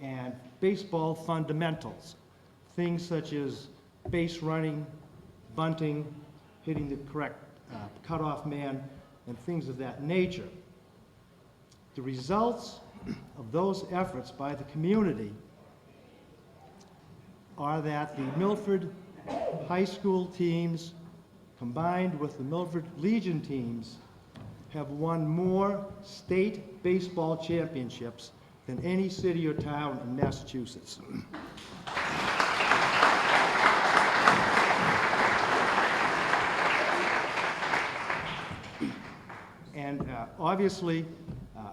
and baseball fundamentals, things such as base running, bunting, hitting the correct cutoff man, and things of that nature. The results of those efforts by the community are that the Milford high school teams combined with the Milford Legion teams have won more state baseball championships than any city or town in Massachusetts. And obviously,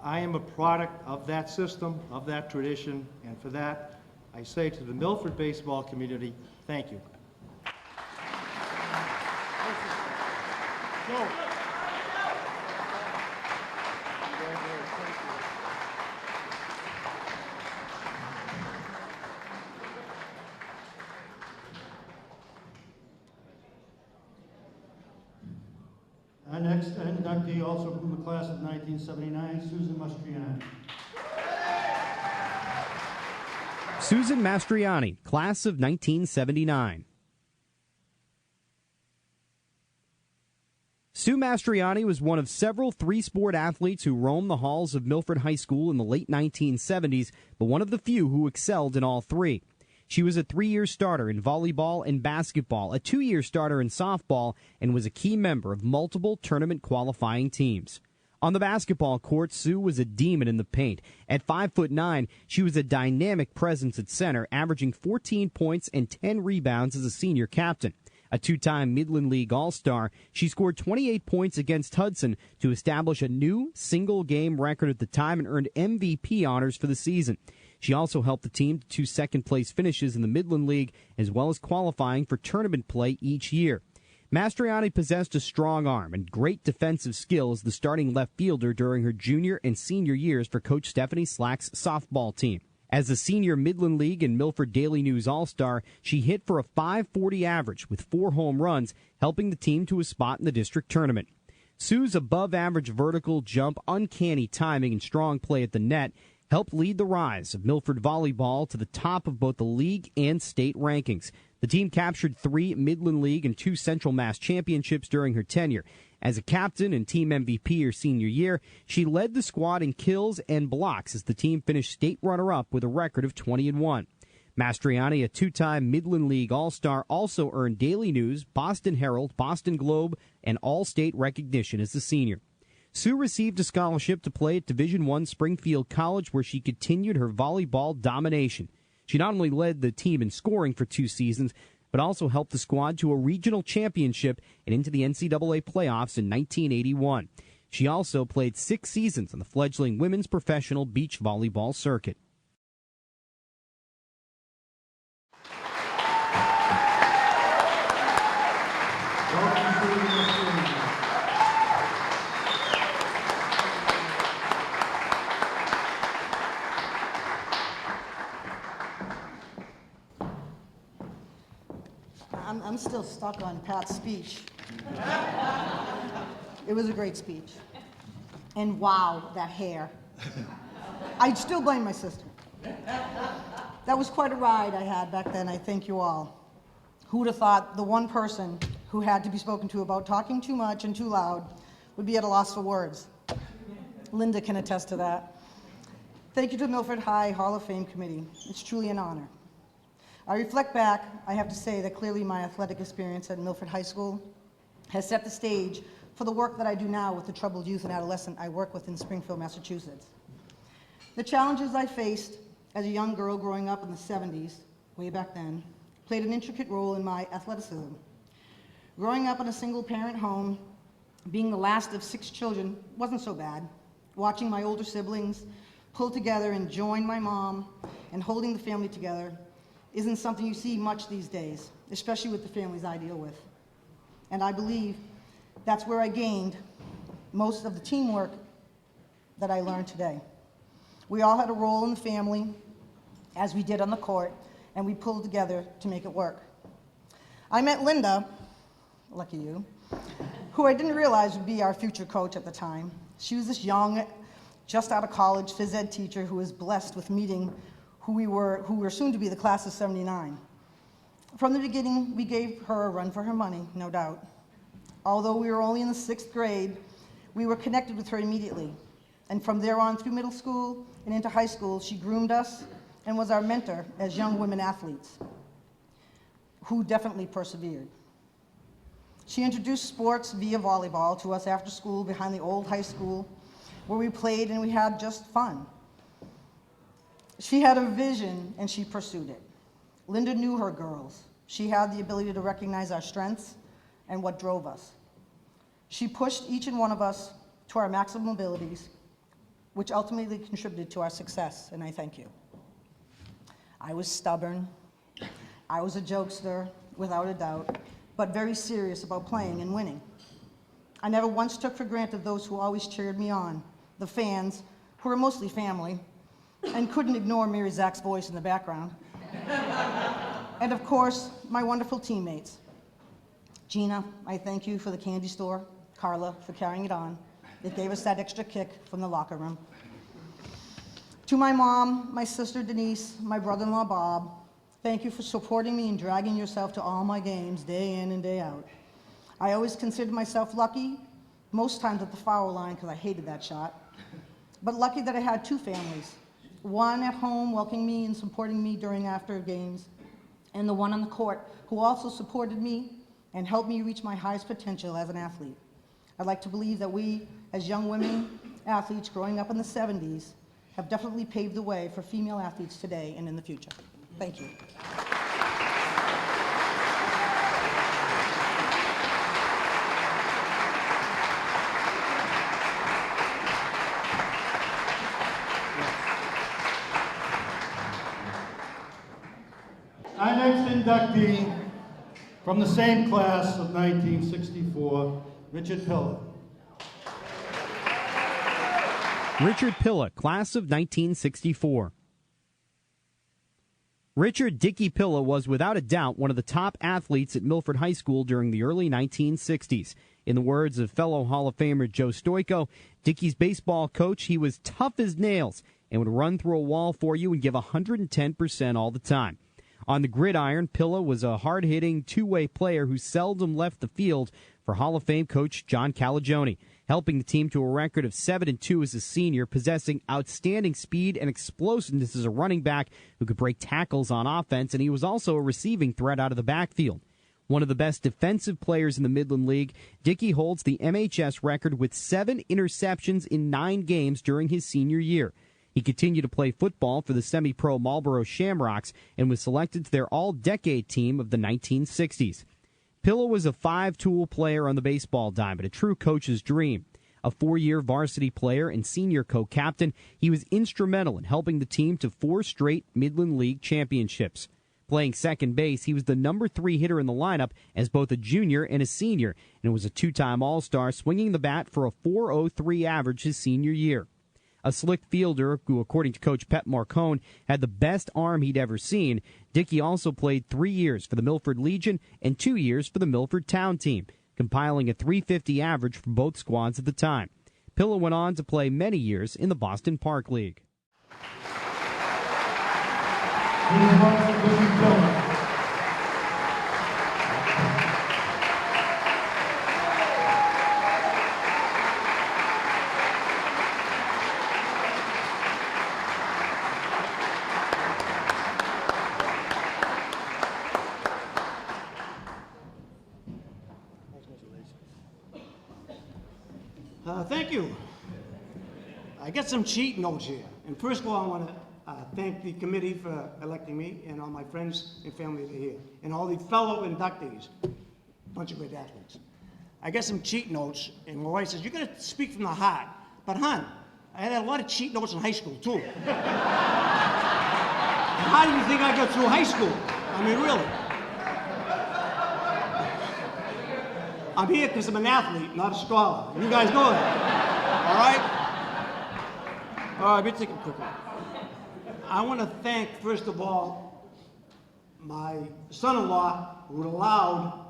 I am a product of that system, of that tradition, and for that, I say to the Milford baseball community, thank you. Our next inductee, also from the class of 1979, Susan Mastriani. Susan Mastriani, class of 1979. Sue Mastriani was one of several three-sport athletes who roamed the halls of Milford High School in the late 1970s, but one of the few who excelled in all three. She was a 3-year starter in volleyball and basketball, a 2-year starter in softball, and was a key member of multiple tournament qualifying teams. On the basketball court, Sue was a demon in the paint. At 5'9", she was a dynamic presence at center, averaging 14 points and 10 rebounds as a senior captain. A 2-time Midland League All-Star, she scored 28 points against Hudson to establish a new single-game record at the time and earned MVP honors for the season. She also helped the team to 2 second-place finishes in the Midland League, as well as qualifying for tournament play each year. Mastriani possessed a strong arm and great defensive skill as the starting left fielder during her junior and senior years for Coach Stephanie Slack's softball team. As a senior Midland League and Milford Daily News All-Star, she hit for a .540 average with 4 home runs, helping the team to a spot in the district tournament. Sue's above-average vertical jump, uncanny timing, and strong play at the net helped lead the rise of Milford volleyball to the top of both the league and state rankings. The team captured 3 Midland League and 2 Central Mass championships during her tenure. As a captain and team MVP her senior year, she led the squad in kills and blocks as the team finished state runner-up with a record of 20-1. Mastriani, a 2-time Midland League All-Star, also earned Daily News, Boston Herald, Boston Globe, and All-State recognition as a senior. Sue received a scholarship to play at Division I Springfield College, where she continued her volleyball domination. She not only led the team in scoring for 2 seasons, but also helped the squad to a regional championship and into the NCAA playoffs in 1981. She also played 6 seasons on the fledgling women's professional beach volleyball circuit. I'm still stuck on Pat's speech. It was a great speech. And wow, that hair. I'd still blame my sister. That was quite a ride I had back then, I thank you all. Who would have thought the one person who had to be spoken to about talking too much and too loud would be at a loss for words? Linda can attest to that. Thank you to the Milford High Hall of Fame Committee. It's truly an honor. I reflect back, I have to say that clearly my athletic experience at Milford High School has set the stage for the work that I do now with the troubled youth and adolescent I work with in Springfield, Massachusetts. The challenges I faced as a young girl growing up in the 70s, way back then, played an intricate role in my athleticism. Growing up in a single-parent home, being the last of 6 children wasn't so bad. Watching my older siblings pull together and join my mom and holding the family together isn't something you see much these days, especially with the families I deal with. And I believe that's where I gained most of the teamwork that I learned today. We all had a role in the family, as we did on the court, and we pulled together to make it work. I met Linda, lucky you, who I didn't realize would be our future coach at the time. She was this young, just out of college phys ed teacher who was blessed with meeting who were soon to be the class of '79. From the beginning, we gave her a run for her money, no doubt. Although we were only in the 6th grade, we were connected with her immediately. And from there on through middle school and into high school, she groomed us and was our mentor as young women athletes. who definitely persevered. She introduced sports via volleyball to us after school behind the old high school, where we played and we had just fun. She had a vision and she pursued it. Linda knew her girls. She had the ability to recognize our strengths and what drove us. She pushed each and one of us to our maximum abilities, which ultimately contributed to our success, and I thank you. I was stubborn. I was a jokester, without a doubt, but very serious about playing and winning. I never once took for granted those who always cheered me on, the fans, who were mostly family, and couldn't ignore Mary Zach's voice in the background. And of course, my wonderful teammates. Gina, I thank you for the candy store. Carla, for carrying it on. It gave us that extra kick from the locker room. To my mom, my sister Denise, my brother-in-law Bob, thank you for supporting me and dragging yourself to all my games day in and day out. I always considered myself lucky, most times at the foul line because I hated that shot, but lucky that I had two families, one at home welcoming me and supporting me during after games, and the one on the court who also supported me and helped me reach my highest potential as an athlete. I'd like to believe that we, as young women athletes growing up in the 70s, have definitely paved the way for female athletes today and in the future. Thank you. Our next inductee from the same class of 1964, Richard Pilla. Richard Pilla, class of 1964. Richard "Dickie" Pilla was without a doubt one of the top athletes at Milford High School during the early 1960s. In the words of fellow Hall of Famer Joe Stoico, Dickie's baseball coach, he was tough as nails and would run through a wall for you and give 110% all the time. On the gridiron, Pilla was a hard-hitting, two-way player who seldom left the field for Hall of Fame coach John Calagione, helping the team to a record of 7-2 as a senior, possessing outstanding speed and explosiveness as a running back who could break tackles on offense, and he was also a receiving threat out of the backfield. One of the best defensive players in the Midland League, Dickie holds the MHS record with 7 interceptions in 9 games during his senior year. He continued to play football for the semi-pro Marlboro Shamrocks and was selected to their all-decade team of the 1960s. Pilla was a 5-tool player on the baseball diamond, a true coach's dream. A 4-year varsity player and senior co-captain, he was instrumental in helping the team to 4 straight Midland League championships. Playing second base, he was the number 3 hitter in the lineup as both a junior and a senior, and was a 2-time All-Star, swinging the bat for a .403 average his senior year. A slick fielder who, according to Coach Pep Marcone, had the best arm he'd ever seen, Dickie also played 3 years for the Milford Legion and 2 years for the Milford Town team, compiling a .350 average for both squads at the time. Pilla went on to play many years in the Boston Park League. Thank you. I got some cheat notes here. And first of all, I want to thank the committee for electing me and all my friends and family that are here. And all the fellow inductees. Bunch of great athletes. I got some cheat notes, and my wife says, you're going to speak from the heart. But, hon, I had a lot of cheat notes in high school, too. How do you think I got through high school? I mean, really. I'm here because I'm an athlete, not a scholar. You guys know that. All right? All right, let me take a quick one. I want to thank, first of all, my son-in-law who allowed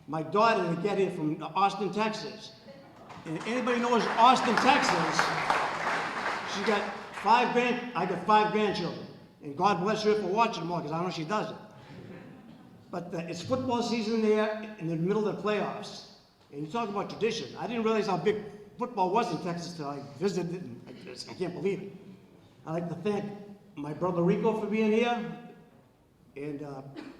my daughter to get here from Austin, Texas. And anybody knows Austin, Texas, she got I got 5 grandchildren. And God bless her for watching them all, because I know she does it. But it's football season there in the middle of the playoffs. And you talk about tradition. I didn't realize how big football was in Texas until I visited it, and I can't believe it. I'd like to thank my brother Rico for being here, And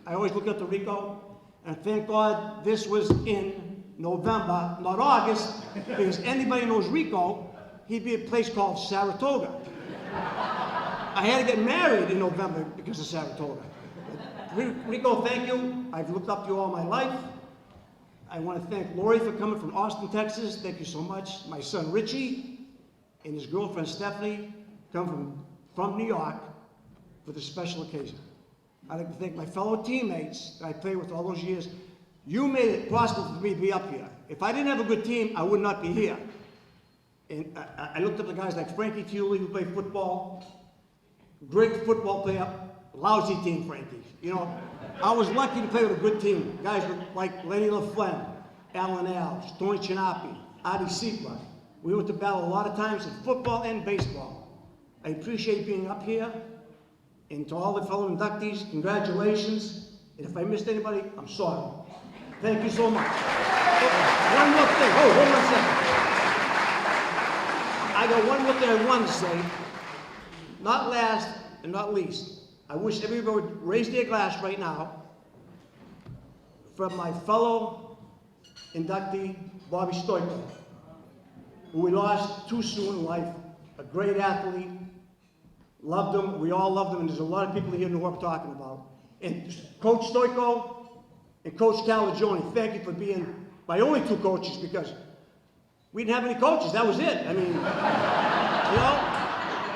I always look up to Rico, and thank God this was in November, not August, because anybody knows Rico, he'd be at a place called Saratoga. I had to get married in November because of Saratoga. But Rico, thank you. I've looked up to you all my life. I want to thank Lori for coming from Austin, Texas. Thank you so much. My son Richie and his girlfriend Stephanie come from New York for this special occasion. I'd like to thank my fellow teammates that I played with all those years. You made it possible for me to be up here. If I didn't have a good team, I would not be here. And I looked up the guys like Frankie Tuley, who played football, great football player, lousy team, Frankie. You know, I was lucky to play with a good team. Guys like Lenny LaFlemme, Alan Alves, Tony Chinapi, Adi Sipla. We went to battle a lot of times in football and baseball. I appreciate being up here. And to all the fellow inductees, congratulations. And if I missed anybody, I'm sorry. Thank you so much. One more thing. Oh, hold on a second. I got one more thing I wanted to say. Not last and not least, I wish everybody would raise their glass right now from my fellow inductee, Bobby Stoico, who we lost too soon in life, a great athlete. Loved him, we all loved him, and there's a lot of people here who know what I'm talking about. And Coach Stoico and Coach Calagione, thank you for being my only two coaches, because we didn't have any coaches, that was it. I mean, you know,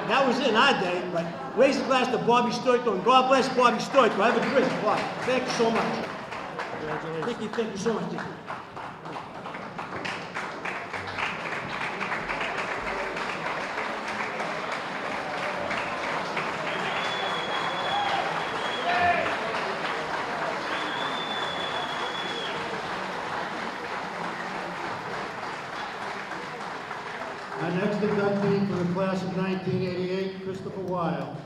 that was it in our day, but raise the glass to Bobby Stoico, and God bless Bobby Stoico. Have a drink, Bobby. Thank you so much. Congratulations. Thank you so much, Dickie. Our next inductee for the class of 1988, Christopher Wilde.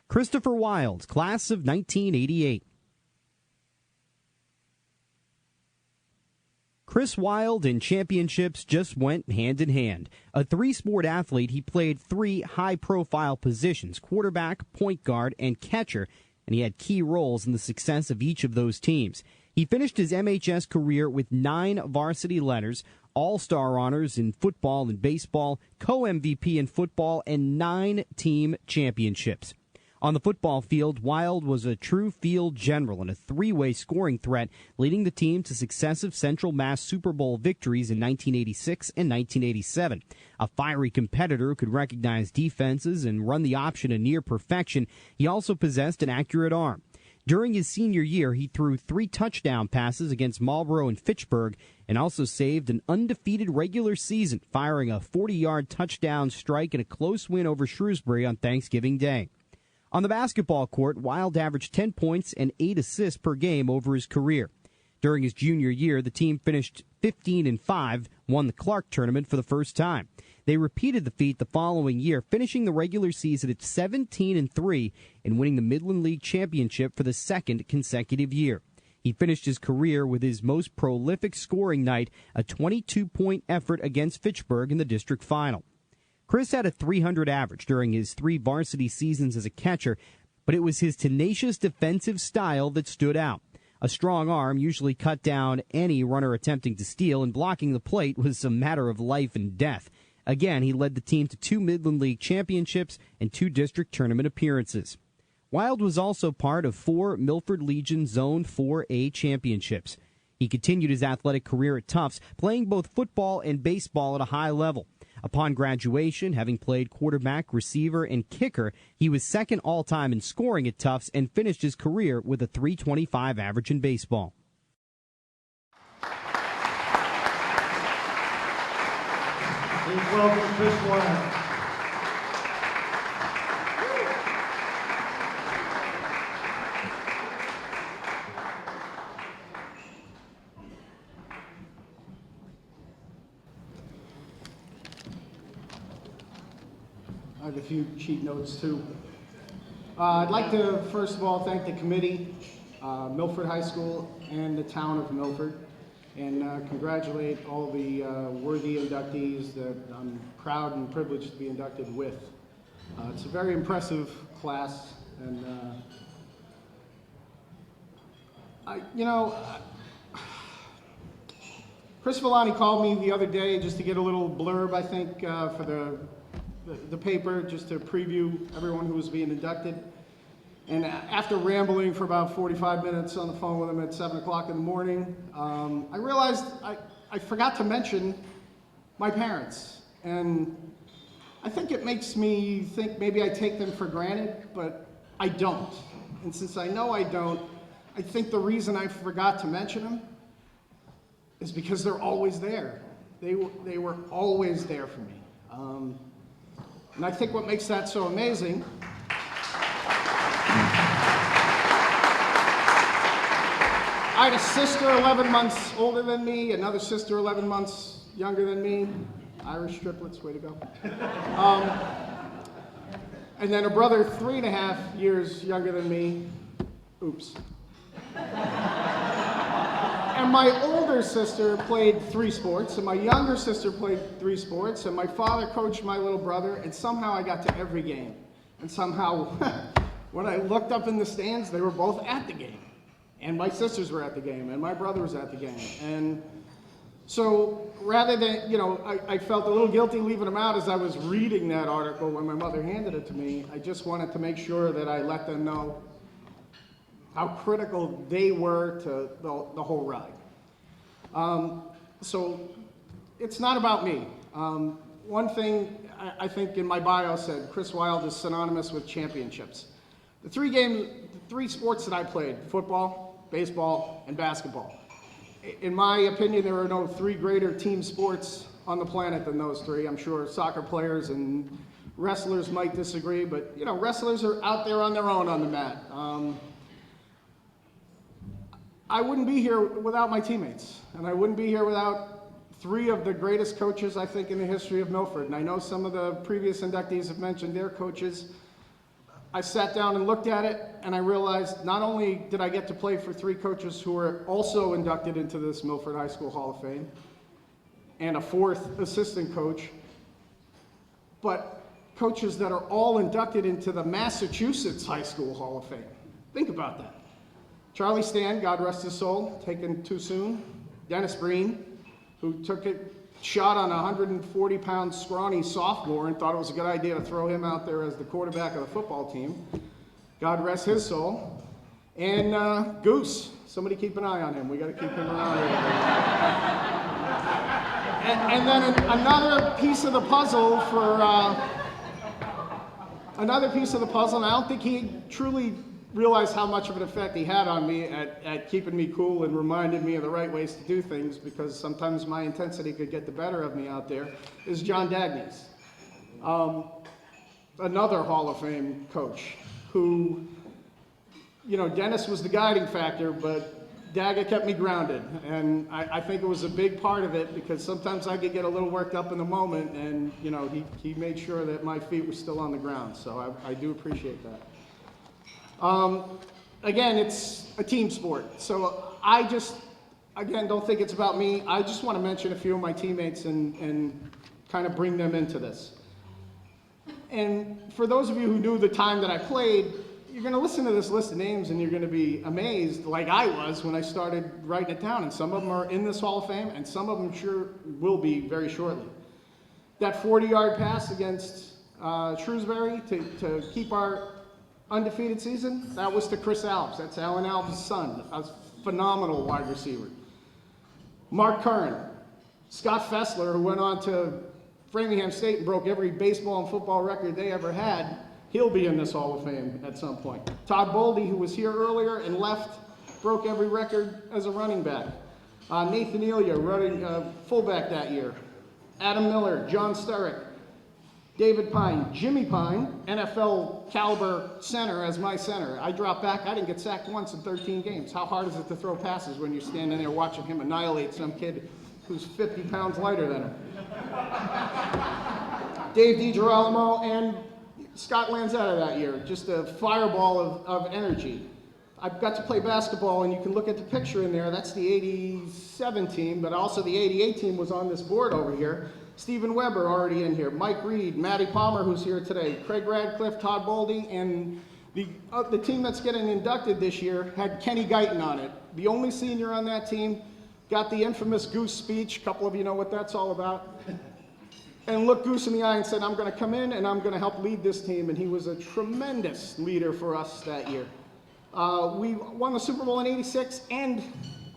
Christopher Wilde, class of 1988. Chris Wilde and championships just went hand in hand. A three-sport athlete, he played three high-profile positions, quarterback, point guard, and catcher, and he had key roles in the success of each of those teams. He finished his MHS career with 9 varsity letters, all-star honors in football and baseball, co-MVP in football, and 9 team championships. On the football field, Wilde was a true field general and a three-way scoring threat, leading the team to successive Central Mass Super Bowl victories in 1986 and 1987. A fiery competitor who could recognize defenses and run the option to near perfection, he also possessed an accurate arm. During his senior year, he threw 3 touchdown passes against Marlboro and Fitchburg and also saved an undefeated regular season, firing a 40-yard touchdown strike in a close win over Shrewsbury on Thanksgiving Day. On the basketball court, Wilde averaged 10 points and 8 assists per game over his career. During his junior year, the team finished 15-5, won the Clark tournament for the first time. They repeated the feat the following year, finishing the regular season at 17-3 and winning the Midland League Championship for the second consecutive year. He finished his career with his most prolific scoring night, a 22-point effort against Fitchburg in the district final. Chris had a .300 average during his 3 varsity seasons as a catcher, but it was his tenacious defensive style that stood out. A strong arm usually cut down any runner attempting to steal, and blocking the plate was a matter of life and death. Again, he led the team to 2 Midland League championships and 2 district tournament appearances. Wilde was also part of 4 Milford Legion Zone 4A championships. He continued his athletic career at Tufts, playing both football and baseball at a high level. Upon graduation, having played quarterback, receiver, and kicker, he was second all-time in scoring at Tufts and finished his career with a .325 average in baseball. Please welcome Chris Wilde. I have a few cheat notes too. I'd like to first of all thank the committee, Milford High School, and the town of Milford, and congratulate all the worthy inductees that I'm proud and privileged to be inducted with. It's a very impressive class. And, Chris Villani called me the other day just to get a little blurb, I think, for the paper, just to preview everyone who was being inducted. And after rambling for about 45 minutes on the phone with him at 7 o'clock in the morning, I realized I forgot to mention my parents. And I think it makes me think maybe I take them for granted, but I don't. And since I know I don't, I think the reason I forgot to mention them is because they're always there. They were always there for me. And I think what makes that so amazing I had a sister 11 months older than me, another sister 11 months younger than me. Irish triplets, way to go. And then a brother 3.5 years younger than me. Oops. And my older sister played 3 sports, and my younger sister played 3 sports, and my father coached my little brother, and somehow I got to every game. And somehow, when I looked up in the stands, they were both at the game. And my sisters were at the game, and my brother was at the game. And so rather than, I felt a little guilty leaving them out as I was reading that article when my mother handed it to me. I just wanted to make sure that I let them know how critical they were to the whole ride. So it's not about me. One thing I think in my bio said, Chris Wilde is synonymous with championships. The 3 sports that I played, football, baseball, and basketball. In my opinion, there are no 3 greater team sports on the planet than those 3. I'm sure soccer players and wrestlers might disagree, but wrestlers are out there on their own on the mat. I wouldn't be here without my teammates, and I wouldn't be here without 3 of the greatest coaches, I think, in the history of Milford. And I know some of the previous inductees have mentioned their coaches. I sat down and looked at it, and I realized not only did I get to play for 3 coaches who were also inducted into this Milford High School Hall of Fame, and a 4th assistant coach, but coaches that are all inducted into the Massachusetts High School Hall of Fame. Think about that. Charlie Stan, God rest his soul, taken too soon. Dennis Breen, who took a shot on a 140-pound scrawny sophomore and thought it was a good idea to throw him out there as the quarterback of the football team. God rest his soul. And Goose, somebody keep an eye on him. We got to keep him around here. And then another piece of the puzzle and I don't think he truly realized how much of an effect he had on me at keeping me cool and reminding me of the right ways to do things, because sometimes my intensity could get the better of me out there, is John Dagnes. Another Hall of Fame coach who, Dennis was the guiding factor, but Daga kept me grounded. And I think it was a big part of it, because sometimes I could get a little worked up in the moment, and he made sure that my feet were still on the ground. So I do appreciate that. Again, it's a team sport. So I just, again, don't think it's about me. I just want to mention a few of my teammates and kind of bring them into this. And for those of you who knew the time that I played, you're going to listen to this list of names and you're going to be amazed, like I was when I started writing it down. And some of them are in this Hall of Fame, and some of them sure will be very shortly. That 40-yard pass against Shrewsbury to keep our undefeated season, that was to Chris Alves. That's Alan Alves' son, a phenomenal wide receiver. Mark Curran, Scott Fessler, who went on to Framingham State and broke every baseball and football record they ever had, he'll be in this Hall of Fame at some point. Todd Boldy, who was here earlier and left, broke every record as a running back. Nathan Elia, running fullback that year. Adam Miller, John Sturrock, David Pine, Jimmy Pine, NFL caliber center as my center. I dropped back, I didn't get sacked once in 13 games. How hard is it to throw passes when you're standing there watching him annihilate some kid who's 50 pounds lighter than him? Dave DiGirolamo and Scott Lanzetta that year, just a fireball of energy. I got to play basketball, and you can look at the picture in there. That's the 87 team, but also the 88 team was on this board over here. Stephen Weber, already in here. Mike Reed, Matty Palmer, who's here today. Craig Radcliffe, Todd Boldy, and the team that's getting inducted this year had Kenny Guyton on it. The only senior on that team, got the infamous Goose speech. A couple of you know what that's all about. And looked Goose in the eye and said, I'm going to come in and I'm going to help lead this team. And he was a tremendous leader for us that year. We won the Super Bowl in '86 and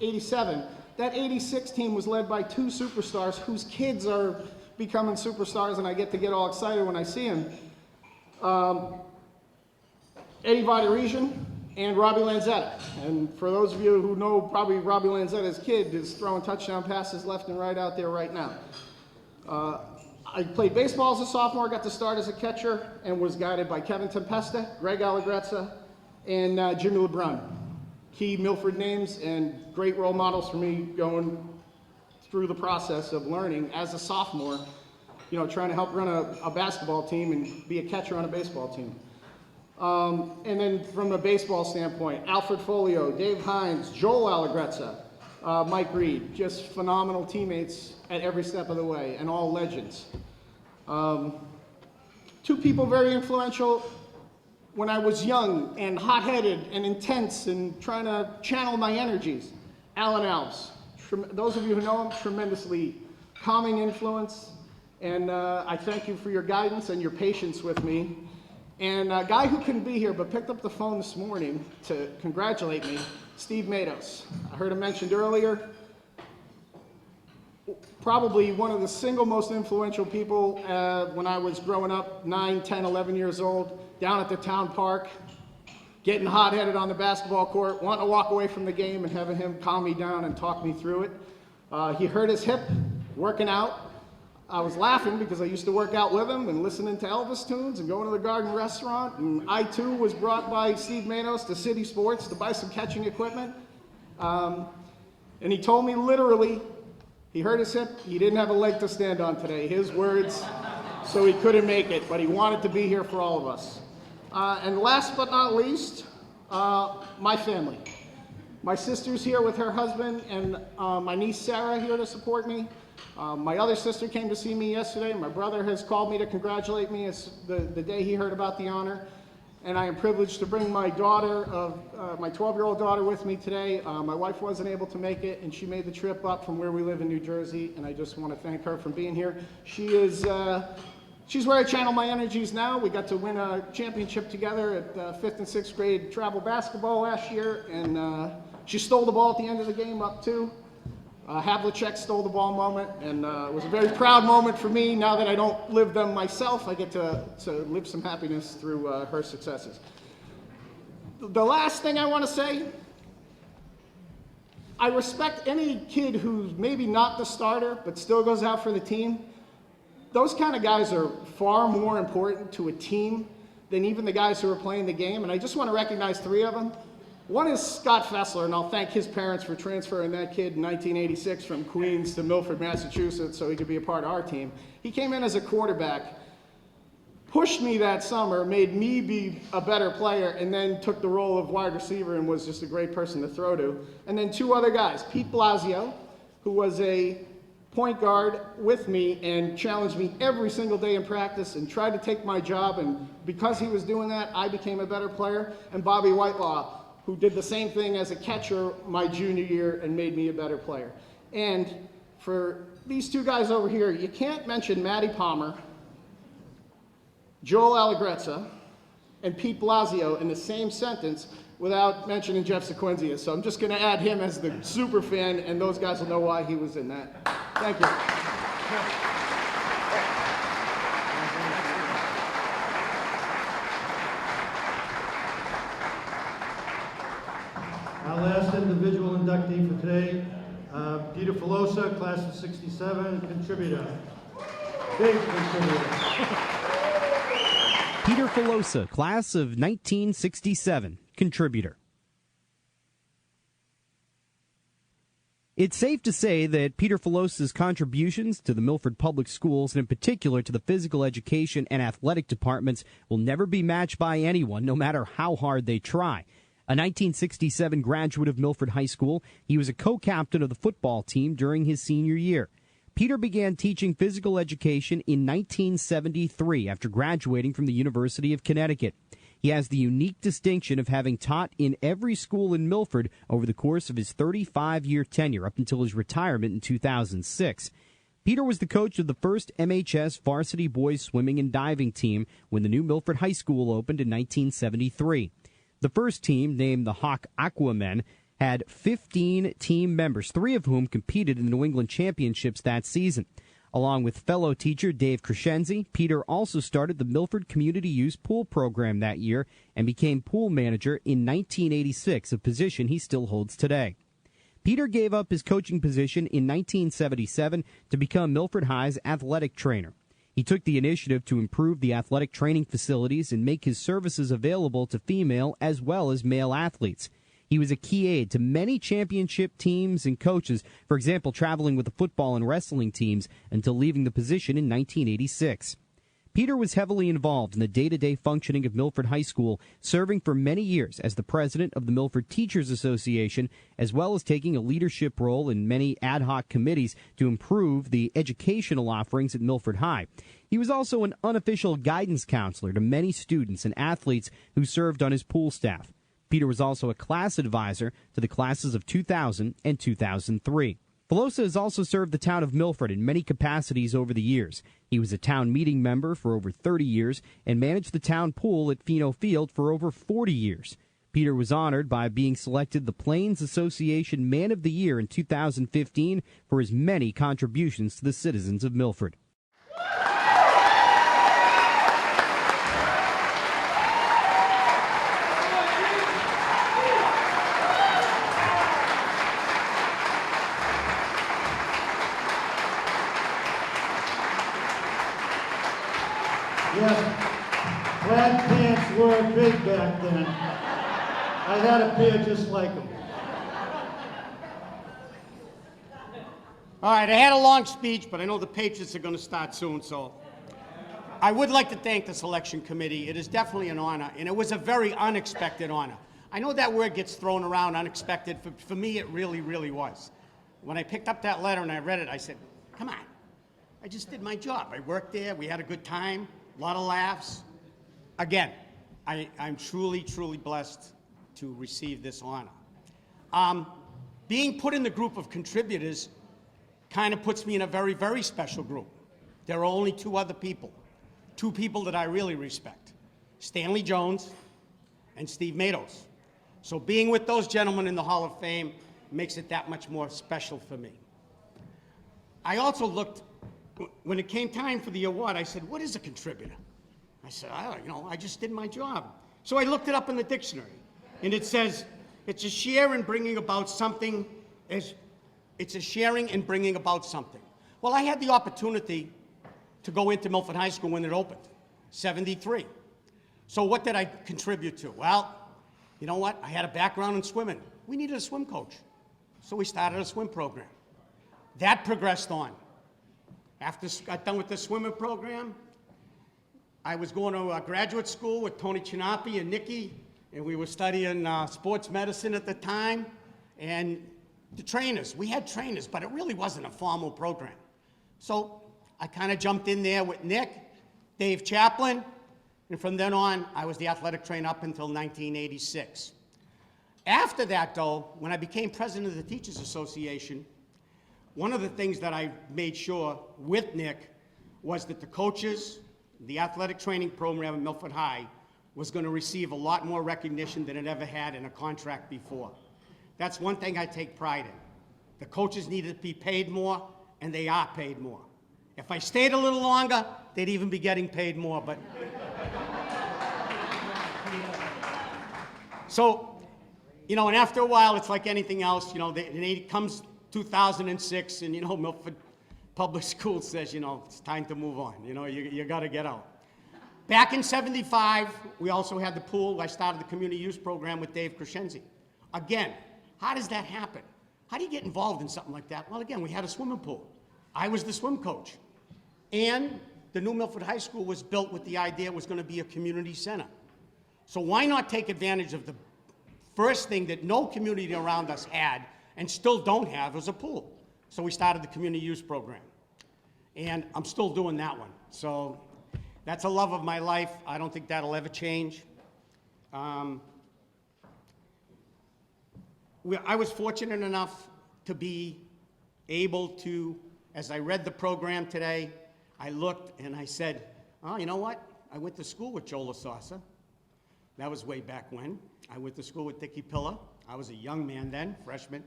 '87. That '86 team was led by two superstars whose kids are becoming superstars, and I get all excited when I see them. Eddie Vadirisian and Robbie Lanzetta. And for those of you who know, probably Robbie Lanzetta's kid is throwing touchdown passes left and right out there right now. I played baseball as a sophomore, got to start as a catcher, and was guided by Kevin Tempesta, Greg Allegrezza, and Jimmy LeBrun. Key Milford names and great role models for me going through the process of learning as a sophomore, you know, trying to help run a basketball team and be a catcher on a baseball team. And then from a baseball standpoint, Alfred Folio, Dave Hines, Joel Allegrezza, Mike Reed, just phenomenal teammates at every step of the way, and all legends. Two people very influential when I was young and hot-headed and intense and trying to channel my energies. Alan Alves, those of you who know him, tremendously calming influence, and I thank you for your guidance and your patience with me. And a guy who couldn't be here but picked up the phone this morning to congratulate me, Steve Matos. I heard him mentioned earlier. Probably one of the single most influential people when I was growing up, 9, 10, 11 years old, down at the town park, getting hot-headed on the basketball court, wanting to walk away from the game and having him calm me down and talk me through it. He hurt his hip working out. I was laughing because I used to work out with him and listening to Elvis tunes and going to the Garden Restaurant. And I, too, was brought by Steve Matos to City Sports to buy some catching equipment. And he told me literally, he hurt his hip, he didn't have a leg to stand on today. His words, so he couldn't make it, but he wanted to be here for all of us. And last but not least, my family. My sister's here with her husband, and my niece Sarah here to support me. My other sister came to see me yesterday. My brother has called me to congratulate me. It's the day he heard about the honor. And I am privileged to bring my daughter, my 12-year-old daughter with me today. My wife wasn't able to make it, and she made the trip up from where we live in New Jersey, and I just want to thank her for being here. She's where I channel my energies now. We got to win a championship together at 5th and 6th grade travel basketball last year, and she stole the ball at the end of the game up 2. Havlicek stole the ball moment, and it was a very proud moment for me. Now that I don't live them myself, I get to live some happiness through her successes. The last thing I want to say, I respect any kid who's maybe not the starter, but still goes out for the team. Those kind of guys are far more important to a team than even the guys who are playing the game, and I just want to recognize 3 of them. One is Scott Fessler, and I'll thank his parents for transferring that kid in 1986 from Queens to Milford, Massachusetts, so he could be a part of our team. He came in as a quarterback, pushed me that summer, made me be a better player, and then took the role of wide receiver and was just a great person to throw to. And then 2 other guys, Pete Blasio, who was a point guard with me and challenged me every single day in practice and tried to take my job, and because he was doing that, I became a better player, and Bobby Whitelaw, who did the same thing as a catcher my junior year and made me a better player. And for these 2 guys over here, you can't mention Matty Palmer, Joel Allegrezza, and Pete Blasio in the same sentence without mentioning Jeff Sequenzia. So I'm just going to add him as the super fan, and those guys will know why he was in that. Thank you. Our last individual inductee for today, Peter Filosa, class of '67, contributor. Big contributor. Peter Filosa, class of 1967, contributor. It's safe to say that Peter Filosa's contributions to the Milford Public Schools, and in particular to the physical education and athletic departments, will never be matched by anyone, no matter how hard they try. A 1967 graduate of Milford High School, he was a co-captain of the football team during his senior year. Peter began teaching physical education in 1973 after graduating from the University of Connecticut. He has the unique distinction of having taught in every school in Milford over the course of his 35-year tenure up until his retirement in 2006. Peter was the coach of the first MHS varsity boys swimming and diving team when the new Milford High School opened in 1973. The first team, named the Hawk Aquamen, had 15 team members, 3 of whom competed in the New England Championships that season. Along with fellow teacher Dave Crescenzi, Peter also started the Milford Community Use Pool Program that year and became pool manager in 1986, a position he still holds today. Peter gave up his coaching position in 1977 to become Milford High's athletic trainer. He took the initiative to improve the athletic training facilities and make his services available to female as well as male athletes. He was a key aide to many championship teams and coaches, for example, traveling with the football and wrestling teams until leaving the position in 1986. Peter was heavily involved in the day-to-day functioning of Milford High School, serving for many years as the president of the Milford Teachers Association, as well as taking a leadership role in many ad hoc committees to improve the educational offerings at Milford High. He was also an unofficial guidance counselor to many students and athletes who served on his pool staff. Peter was also a class advisor to the classes of 2000 and 2003. Filosa has also served the town of Milford in many capacities over the years. He was a town meeting member for over 30 years and managed the town pool at Pheno Field for over 40 years. Peter was honored by being selected the Plains Association Man of the Year in 2015 for his many contributions to the citizens of Milford. Yes, plaid pants were big back then. I had a pair just like them. All right, I had a long speech, but I know the Patriots are going to start soon, so I would like to thank the selection committee. It is definitely an honor, and it was a very unexpected honor. I know that word gets thrown around, unexpected. For me, it really, really was. When I picked up that letter and I read it, I said, come on, I just did my job. I worked there, we had a good time, a lot of laughs. Again, I'm truly, truly blessed to receive this honor. Being put in the group of contributors kind of puts me in a very, very special group. There are only 2 other people, 2 people that I really respect, Stanley Jones and Steve Matos. So being with those gentlemen in the Hall of Fame makes it that much more special for me. I also looked, when it came time for the award, I said, what is a contributor? I said, I just did my job. So I looked it up in the dictionary, and it says, it's a share in bringing about something It's a sharing and bringing about something. Well, I had the opportunity to go into Milford High School when it opened, 73. So what did I contribute to? Well, you know what? I had a background in swimming. We needed a swim coach. So we started a swim program. That progressed on. After I got done with the swimming program, I was going to a graduate school with Tony Chinapi and Nikki, and we were studying sports medicine at the time. And the trainers, we had trainers, but it really wasn't a formal program. So I kind of jumped in there with Nick, Dave Chaplin, and from then on, I was the athletic trainer up until 1986. After that, though, when I became president of the Teachers Association, one of the things that I made sure with Nick was that the coaches, the athletic training program at Milford High was going to receive a lot more recognition than it ever had in a contract before. That's one thing I take pride in. The coaches needed to be paid more, and they are paid more. If I stayed a little longer, they'd even be getting paid more, but. So, and after a while, it's like anything else, and it comes 2006, and, Milford Public Schools says, it's time to move on. You got to get out. Back in 75, we also had the pool. I started the community use program with Dave Crescenzi. Again, how does that happen? How do you get involved in something like that? Well, again, we had a swimming pool. I was the swim coach. And the new Milford High School was built with the idea it was going to be a community center. So why not take advantage of the first thing that no community around us had and still don't have was a pool. So we started the community use program. and I'm still doing that one. So that's a love of my life. I don't think that'll ever change. I was fortunate enough to be able to, as I read the program today, I looked and I said, oh, you know what? I went to school with Joe LaSausa. That was way back when. I went to school with Dickie Pilla. I was a young man then, freshman.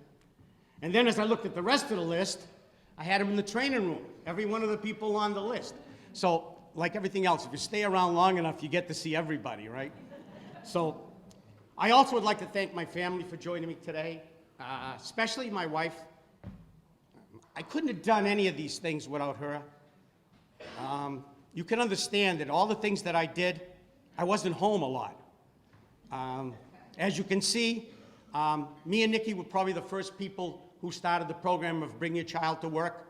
And then as I looked at the rest of the list, I had him in the training room, every one of the people on the list. So, like everything else, if you stay around long enough, you get to see everybody, right? So, I also would like to thank my family for joining me today, especially my wife. I couldn't have done any of these things without her. You can understand that all the things that I did, I wasn't home a lot. As you can see, me and Nikki were probably the first people who started the program of Bring Your Child to Work.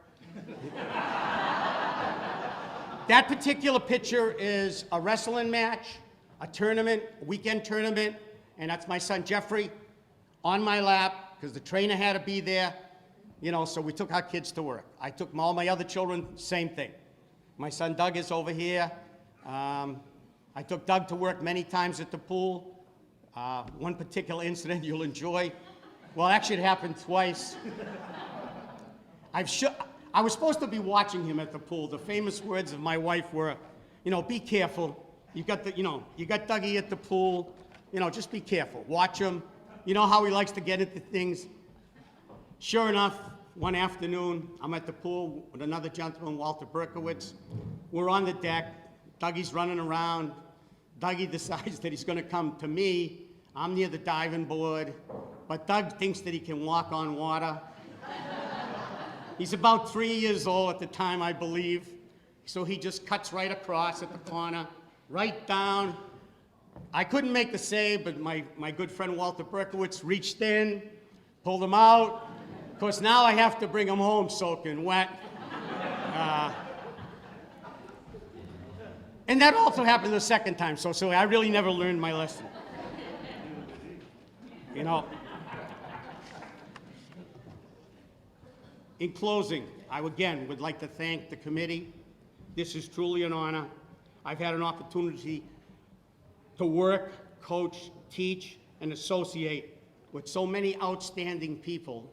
That particular picture is a wrestling match, a tournament, a weekend tournament, and that's my son Jeffrey on my lap, because the trainer had to be there, you know, so we took our kids to work. I took all my other children, same thing. My son Doug is over here. I took Doug to work many times at the pool. One particular incident you'll enjoy. Well, actually it happened twice. I was supposed to be watching him at the pool. The famous words of my wife were, you know, be careful. You got Dougie at the pool. You know, just be careful. Watch him. You know how he likes to get into things. Sure enough, one afternoon, I'm at the pool with another gentleman, Walter Berkowitz. We're on the deck. Dougie's running around. Dougie decides that he's going to come to me. I'm near the diving board. But Doug thinks that he can walk on water. He's about 3 years old at the time, I believe. So he just cuts right across at the corner, right down. I couldn't make the save, but my good friend Walter Berkowitz reached in, pulled him out. Of course, now I have to bring him home soaking wet. And that also happened the second time, so I really never learned my lesson. You know, in closing, I again would like to thank the committee. This is truly an honor. I've had an opportunity to work, coach, teach, and associate with so many outstanding people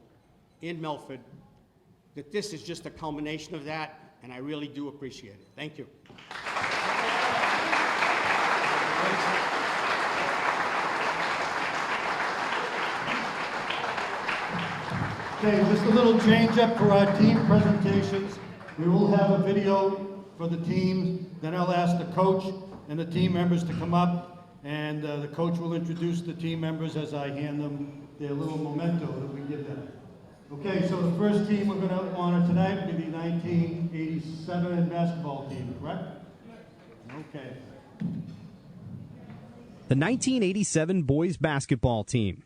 in Milford that this is just a culmination of that, and I really do appreciate it. Thank you. Okay, just a little change up for our team presentations. We will have a video for the teams, then I'll ask the coach and the team members to come up, and the coach will introduce the team members as I hand them their little memento that we give them. Okay, so the first team we're going to honor tonight will be the 1987 basketball team, correct? Okay. The 1987 boys basketball team.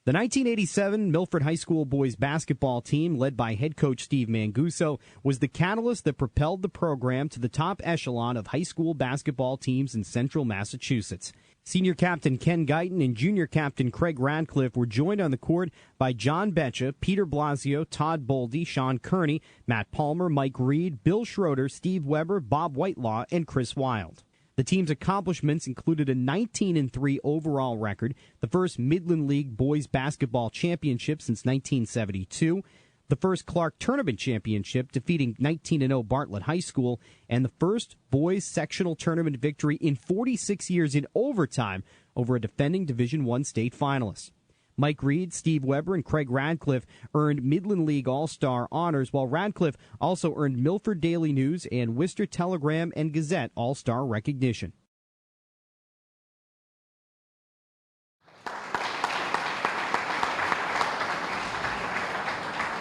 The 1987 Milford High School boys basketball team, led by head coach Steve Manguso, was the catalyst that propelled the program to the top echelon of high school basketball teams in central Massachusetts. Senior captain Ken Guyton and junior captain Craig Radcliffe were joined on the court by John Betcha, Peter Blasio, Todd Boldy, Sean Kearney, Matt Palmer, Mike Reed, Bill Schroeder, Steve Weber, Bob Whitelaw, and Chris Wild. The team's accomplishments included a 19-3 overall record, the first Midland League boys basketball championship since 1972, the first Clark Tournament championship, defeating 19-0 Bartlett High School, and the first boys sectional tournament victory in 46 years in overtime over a defending Division I state finalist. Mike Reed, Steve Weber, and Craig Radcliffe earned Midland League All-Star honors, while Radcliffe also earned Milford Daily News and Worcester Telegram and Gazette All-Star recognition.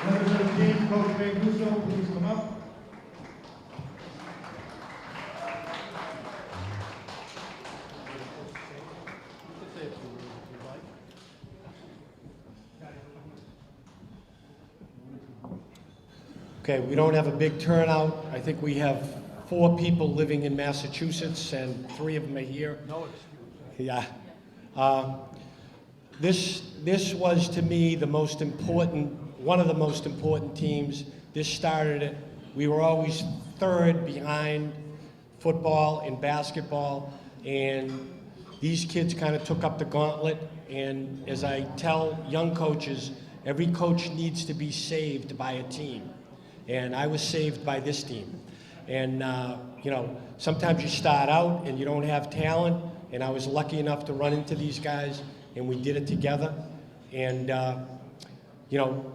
Members of the team, Coach Manguso, please come up. Okay, we don't have a big turnout. I think we have 4 people living in Massachusetts, and 3 of them are here. No excuse. Yeah. This was, to me, the most important one of the most important teams. This started it. We were always third behind football and basketball, and these kids kind of took up the gauntlet. And as I tell young coaches, every coach needs to be saved by a team. And I was saved by this team. And, you know, sometimes you start out and you don't have talent, and I was lucky enough to run into these guys, and we did it together. And, you know,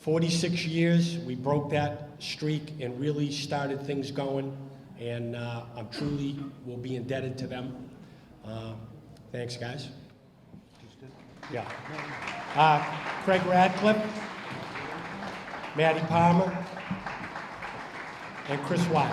46 years, we broke that streak and really started things going, and I'm truly will be indebted to them. Thanks, guys. Yeah. Craig Radcliffe, Maddie Palmer, and Chris Wilde.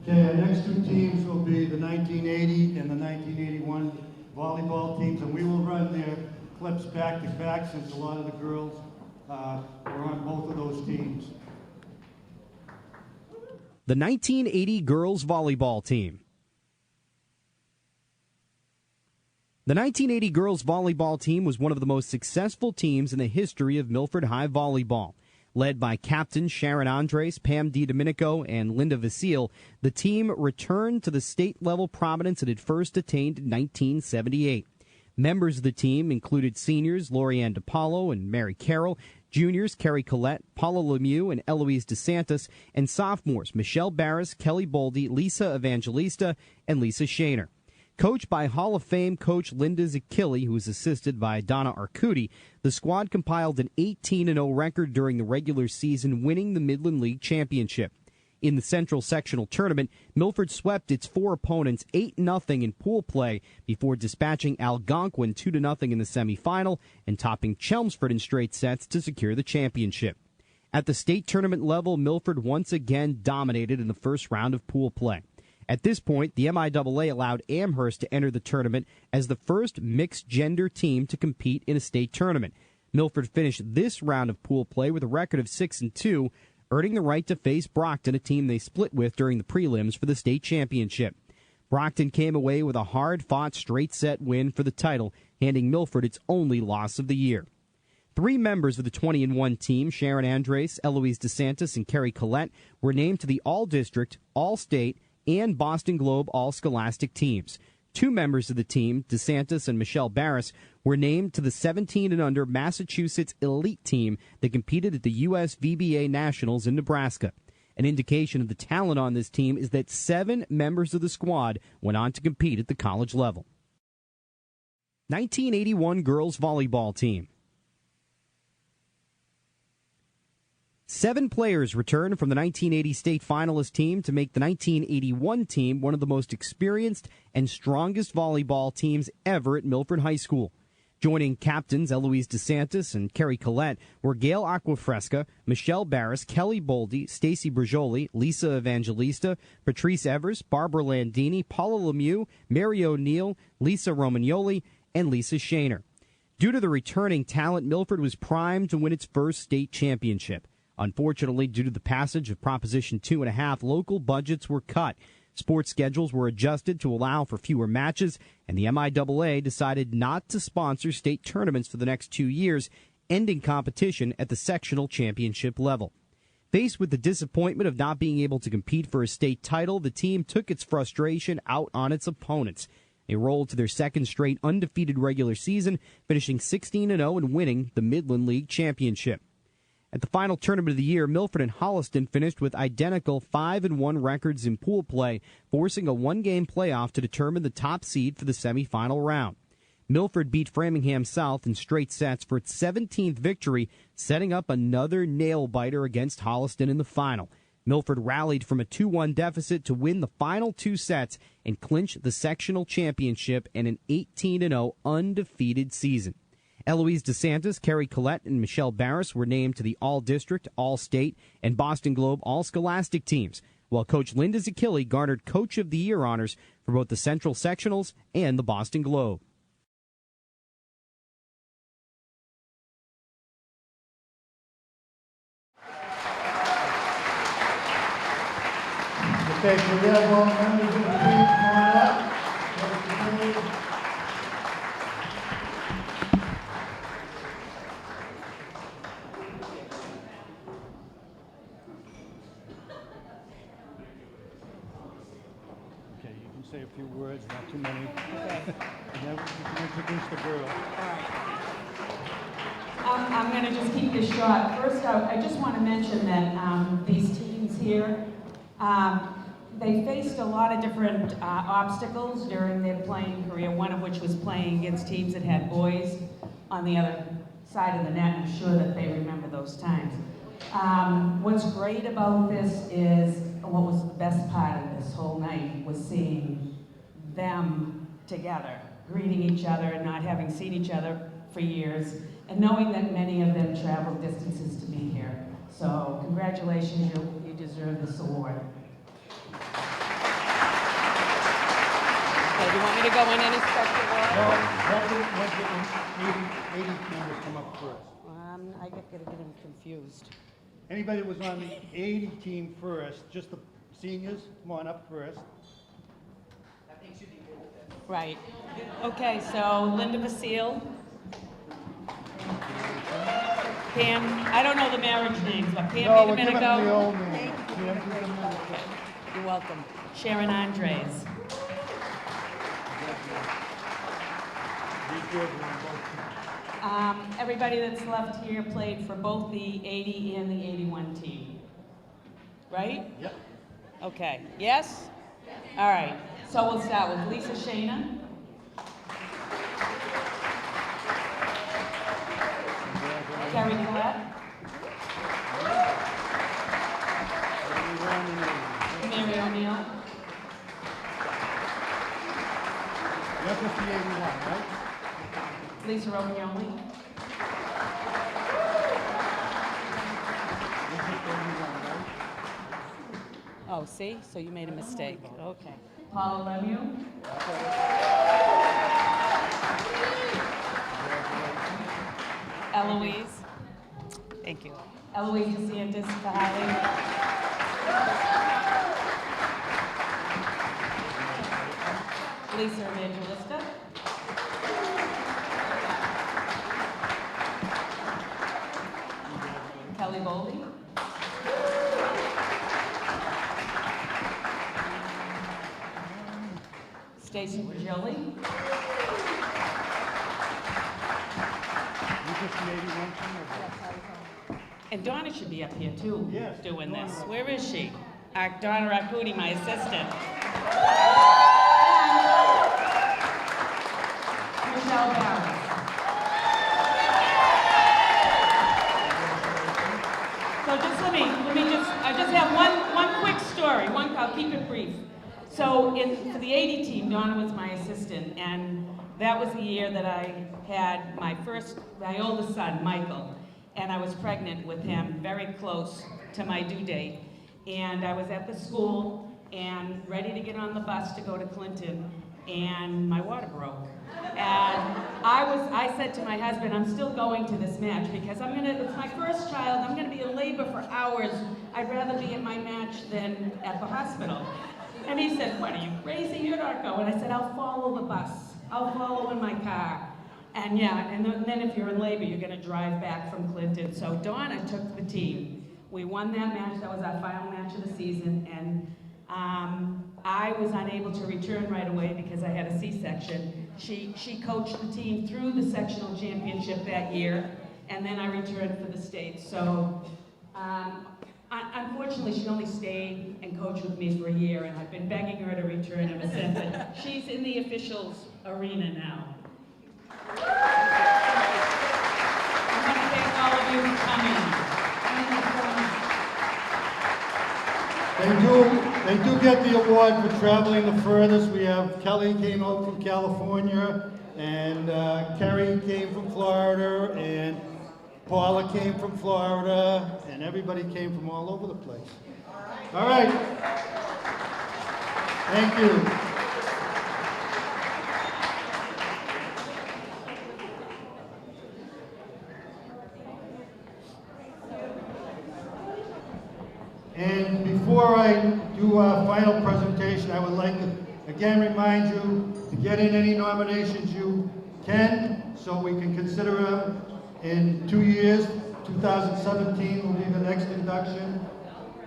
Okay, our next two teams will be the 1980 and the 1981 volleyball teams, and we will run their clips back to back since a lot of the girls were on both of those teams. The 1980 girls volleyball team. The 1980 girls volleyball team was one of the most successful teams in the history of Milford High volleyball. Led by captains Sharon Andres, Pam DiDomenico, and Linda Vasile, the team returned to the state-level prominence it had first attained in 1978. Members of the team included seniors Lorianne DiPaolo and Mary Carroll, juniors Carrie Collette, Paula Lemieux, and Eloise DeSantis, and sophomores Michelle Barris, Kelly Boldy, Lisa Evangelista, and Lisa Shaner. Coached by Hall of Fame coach Linda Zakili, who was assisted by Donna Arcudi, the squad compiled an 18-0 record during the regular season, winning the Midland League Championship. In the Central Sectional Tournament, Milford swept its four opponents 8-0 in pool play before dispatching Algonquin 2-0 in the semifinal and topping Chelmsford in straight sets to secure the championship. At the state tournament level, Milford once again dominated in the first round of pool play. At this point, the MIAA allowed Amherst to enter the tournament as the first mixed-gender team to compete in a state tournament. Milford finished this round of pool play with a record of 6-2, earning the right to face Brockton, a team they split with during the prelims for the state championship. Brockton came away with a hard-fought straight-set win for the title, handing Milford its only loss of the year. Three members of the 20-1 team, Sharon Andres, Eloise DeSantis, and Carrie Collette, were named to the All-District, All-State, and Boston Globe All-Scholastic teams. Two members of the team, DeSantis and Michelle Barris, were named to the 17-and-under Massachusetts elite team that competed at the U.S. VBA Nationals in Nebraska. An indication of the talent on this team is that 7 members of the squad went on to compete at the college level. 1981 girls volleyball team. 7 players returned from the 1980 state finalist team to make the 1981 team one of the most experienced and strongest volleyball teams ever at Milford High School. Joining captains Eloise DeSantis and Carrie Collette were Gail Aquafresca, Michelle Barris, Kelly Boldy, Stacy Bergioli, Lisa Evangelista, Patrice Evers, Barbara Landini, Paula Lemieux, Mary O'Neill, Lisa Romagnoli, and Lisa Shaner. Due to the returning talent, Milford was primed to win its first state championship. Unfortunately, due to the passage of Proposition 2.5, local budgets were cut. Sports schedules were adjusted to allow for fewer matches, and the MIAA decided not to sponsor state tournaments for the next 2 years, ending competition at the sectional championship level. Faced with the disappointment of not being able to compete for a state title, the team took its frustration out on its opponents. They rolled to their second straight undefeated regular season, finishing 16-0 and winning the Midland League Championship. At the final tournament of the year, Milford and Holliston finished with identical 5-1 records in pool play, forcing a one-game playoff to determine the top seed for the semifinal round. Milford beat Framingham South in straight sets for its 17th victory, setting up another nail-biter against Holliston in the final. Milford rallied from a 2-1 deficit to win the final 2 sets and clinch the sectional championship and an 18-0 undefeated season. Eloise DeSantis, Carrie Collette, and Michelle Barris were named to the All-District, All-State, and Boston Globe All-Scholastic teams, while Coach Linda Zakili garnered Coach of the Year honors for both the Central Sectionals and the Boston Globe. Okay, so we have all members of the team come on up. Okay, you can say a few words, not too many. Okay. And then you can introduce the girl. All right. I'm going to just keep this short. First out, I just want to mention that these teams here, they faced a lot of different obstacles during their playing career, one of which was playing against teams that had boys on the other side of the net. I'm sure that they remember those times. What's great about this is, what was the best part of this whole night was seeing them together, greeting each other and not having seen each other for years, and knowing that many of them traveled distances to be here. So congratulations, you deserve this award. Okay, do you want me to go in any special order? No, let the 80 members come up first. I get them confused. Anybody that was on the 80 team first, just the seniors, come on up first. Right. Okay, so Linda Vasile. Pam, I don't know the marriage names, but Pam No, we're Domenico. giving them the old name. Pam Domenico. You're welcome. Sharon Andres. Be good on both teams. Everybody that's left here played for both the 80 and the 81 team. Right? Yep. Okay. Yes? All right. So we'll start with Lisa Shana. Carrie Collette. Mary O'Neill. That's just the 81, right? Lisa Romagnoli. This is 81, right? Oh, see? So you made a mistake. Okay. Paula Lemieux. Eloise. Thank you. Eloise DeSantis Kahali. Lisa Evangelista. Kelly Boldy. Stacy Virgili. You just the 81 team or And Donna should be up here too, Yes, doing Donna. this. Where is she? Donna Rakuti, my assistant. Michelle Barron. So just I just have one quick story. I'll keep it brief. So for the 80 team, Donna was my assistant, and that was the year that I had my oldest son, Michael, and I was pregnant with him very close to my due date. And I was at the school and ready to get on the bus to go to Clinton, and my water broke. And I said to my husband, I'm still going to this match because it's my first child, I'm gonna be in labor for hours. I'd rather be at my match than at the hospital. And he said, what, are you crazy? You're not going. I said, I'll follow the bus. I'll follow in my car. And yeah, and then if you're in labor, you're gonna drive back from Clinton. So Donna took the team. We won that match. That was our final match of the season. And I was unable to return right away because I had a C-section. She coached the team through the sectional championship that year, and then I returned for the state. So unfortunately, she only stayed and coached with me for a year, and I've been begging her to return ever since. And she's in the officials arena now. I want to thank all of you for coming. They do get the award for traveling the furthest. We have Kelly came out from California, and Carrie came from Florida, and Paula came from Florida, and everybody came from all over the place. All right. Thank you. And before I do our final presentation, I would like to again remind you to get in any nominations you can, so we can consider them in 2 years. 2017 will be the next induction.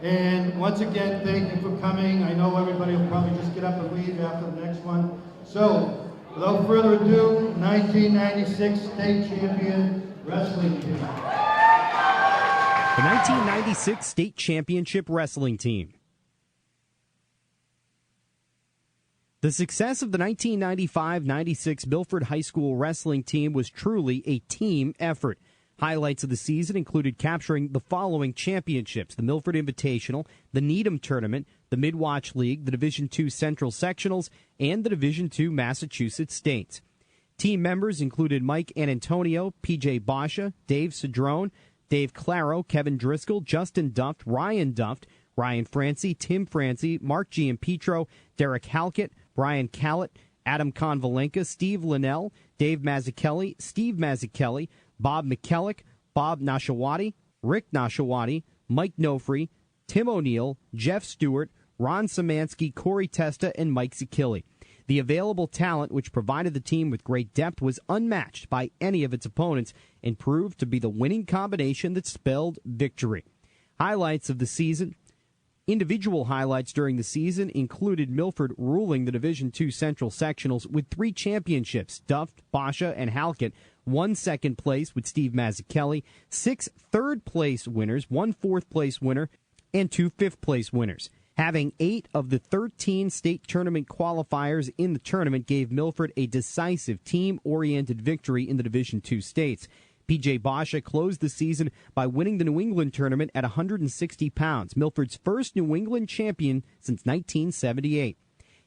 And once again, thank you for coming. I know everybody will probably just get up and leave after the next one. So, without further ado, 1996 state champion wrestling team. The 1996 state championship wrestling team. The success of the 1995-96 Milford High School wrestling team was truly a team effort. Highlights of the season included capturing the following championships: the Milford Invitational, the Needham Tournament, the Midwatch League, the Division II Central Sectionals, and the Division II Massachusetts States. Team members included Mike Anantonio, PJ Basha, Dave Cedrone, Dave Claro, Kevin Driscoll, Justin Duft, Ryan Francie, Tim Francie, Mark Giampetro, Derek Halkett, Brian Callett, Adam Konvalenka, Steve Linnell, Dave Mazzucchelli, Steve Mazzucchelli, Bob McKellick, Bob Nashawati, Rick Nashawati, Mike Nofri, Tim O'Neill, Jeff Stewart, Ron Szymanski, Corey Testa, and Mike Zakili. The available talent, which provided the team with great depth, was unmatched by any of its opponents and proved to be the winning combination that spelled victory. Highlights of the season. Individual highlights during the season included Milford ruling the Division II Central Sectionals with 3 championships. Duft, Basha, and Halkett won second place with Steve Mazzucchelli, 6 third-place winners, 1 fourth-place winner, and 2 fifth-place winners. Having 8 of the 13 state tournament qualifiers in the tournament gave Milford a decisive team-oriented victory in the Division II states. P.J. Basha closed the season by winning the New England tournament at 160 pounds, Milford's first New England champion since 1978.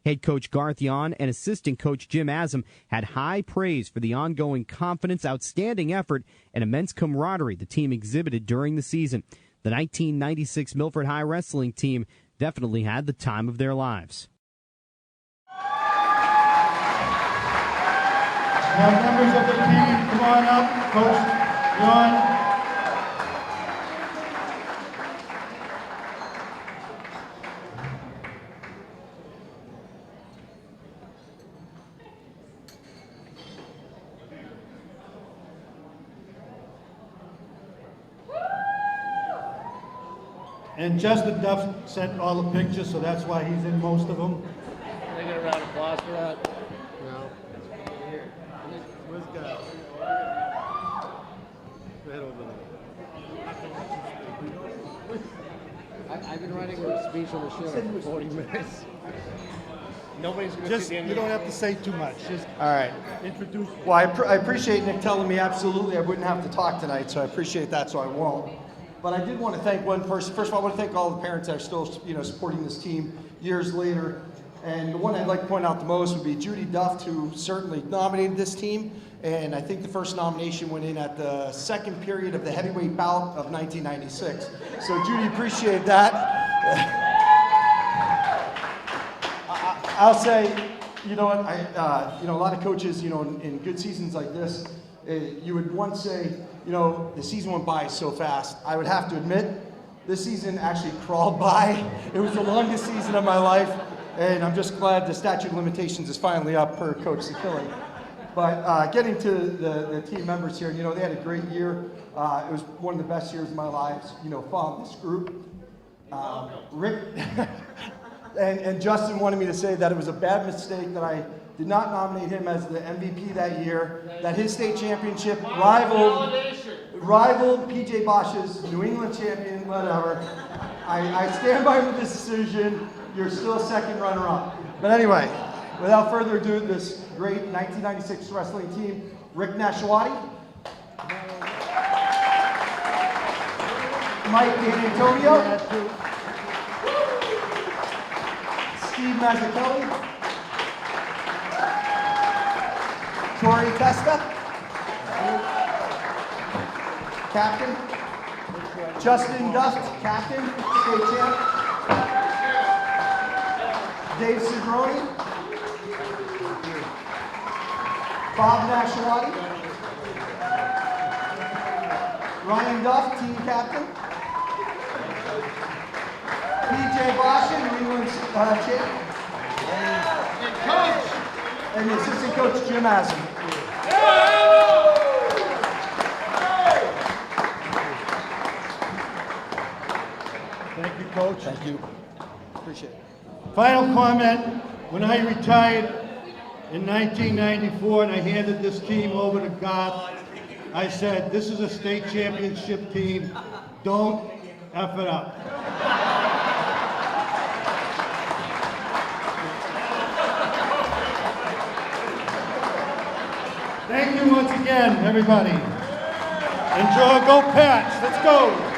Head coach Garth Yon and assistant coach Jim Asum had high praise for the ongoing confidence, outstanding effort, and immense camaraderie the team exhibited during the season. The 1996 Milford High wrestling team definitely had the time of their lives. Now, members of the team, come on up. Coach Ron. And Justin Duff sent all the pictures, so that's why he's in most of them. Can I get a round of applause for that? No. Where's God? Right over there. I've been writing a speech on the show for 40 minutes. Nobody's going to see the end. You don't have to say too much. Just all right. Introduce. Well, I appreciate Nick telling me absolutely I wouldn't have to talk tonight, so I appreciate that, so I won't. But I did want to thank one person. First of all, I want to thank all the parents that are still, supporting this team years later. And the one I'd like to point out the most would be Judy Duft, who certainly nominated this team. And I think the first nomination went in at the second period of the heavyweight bout of 1996. So Judy, appreciate that. I'll say, you know what, a lot of coaches, in good seasons like this, you would once say, the season went by so fast. I would have to admit, this season actually crawled by. It was the longest season of my life, and I'm just glad the statute of limitations is finally up per Coach Zakili. But getting to the team members here, they had a great year. It was one of the best years of my life, following this group. Rick and Justin wanted me to say that it was a bad mistake that I did not nominate him as the MVP that year, that his state championship rivaled P.J. Basha's New England champion, whatever. I stand by with this decision. You're still second runner-up. But anyway, without further ado, this great 1996 wrestling team, Rick Nashawati, Mike D'Antonio, Steve Mazzucchelli, Corey Testa, captain, Justin Duft, captain, state champ, Dave Cedrone, Bob Nashawati, Ryan Duff, team captain, PJ Boston, New England champ. And the assistant coach, Jim Asen. Thank you, Coach. Thank you. Appreciate it. Final comment, when I retired in 1994 and I handed this team over to Garth, I said, this is a state championship team, don't F it up. Thank you once again, everybody. Enjoy, go Pats, let's go.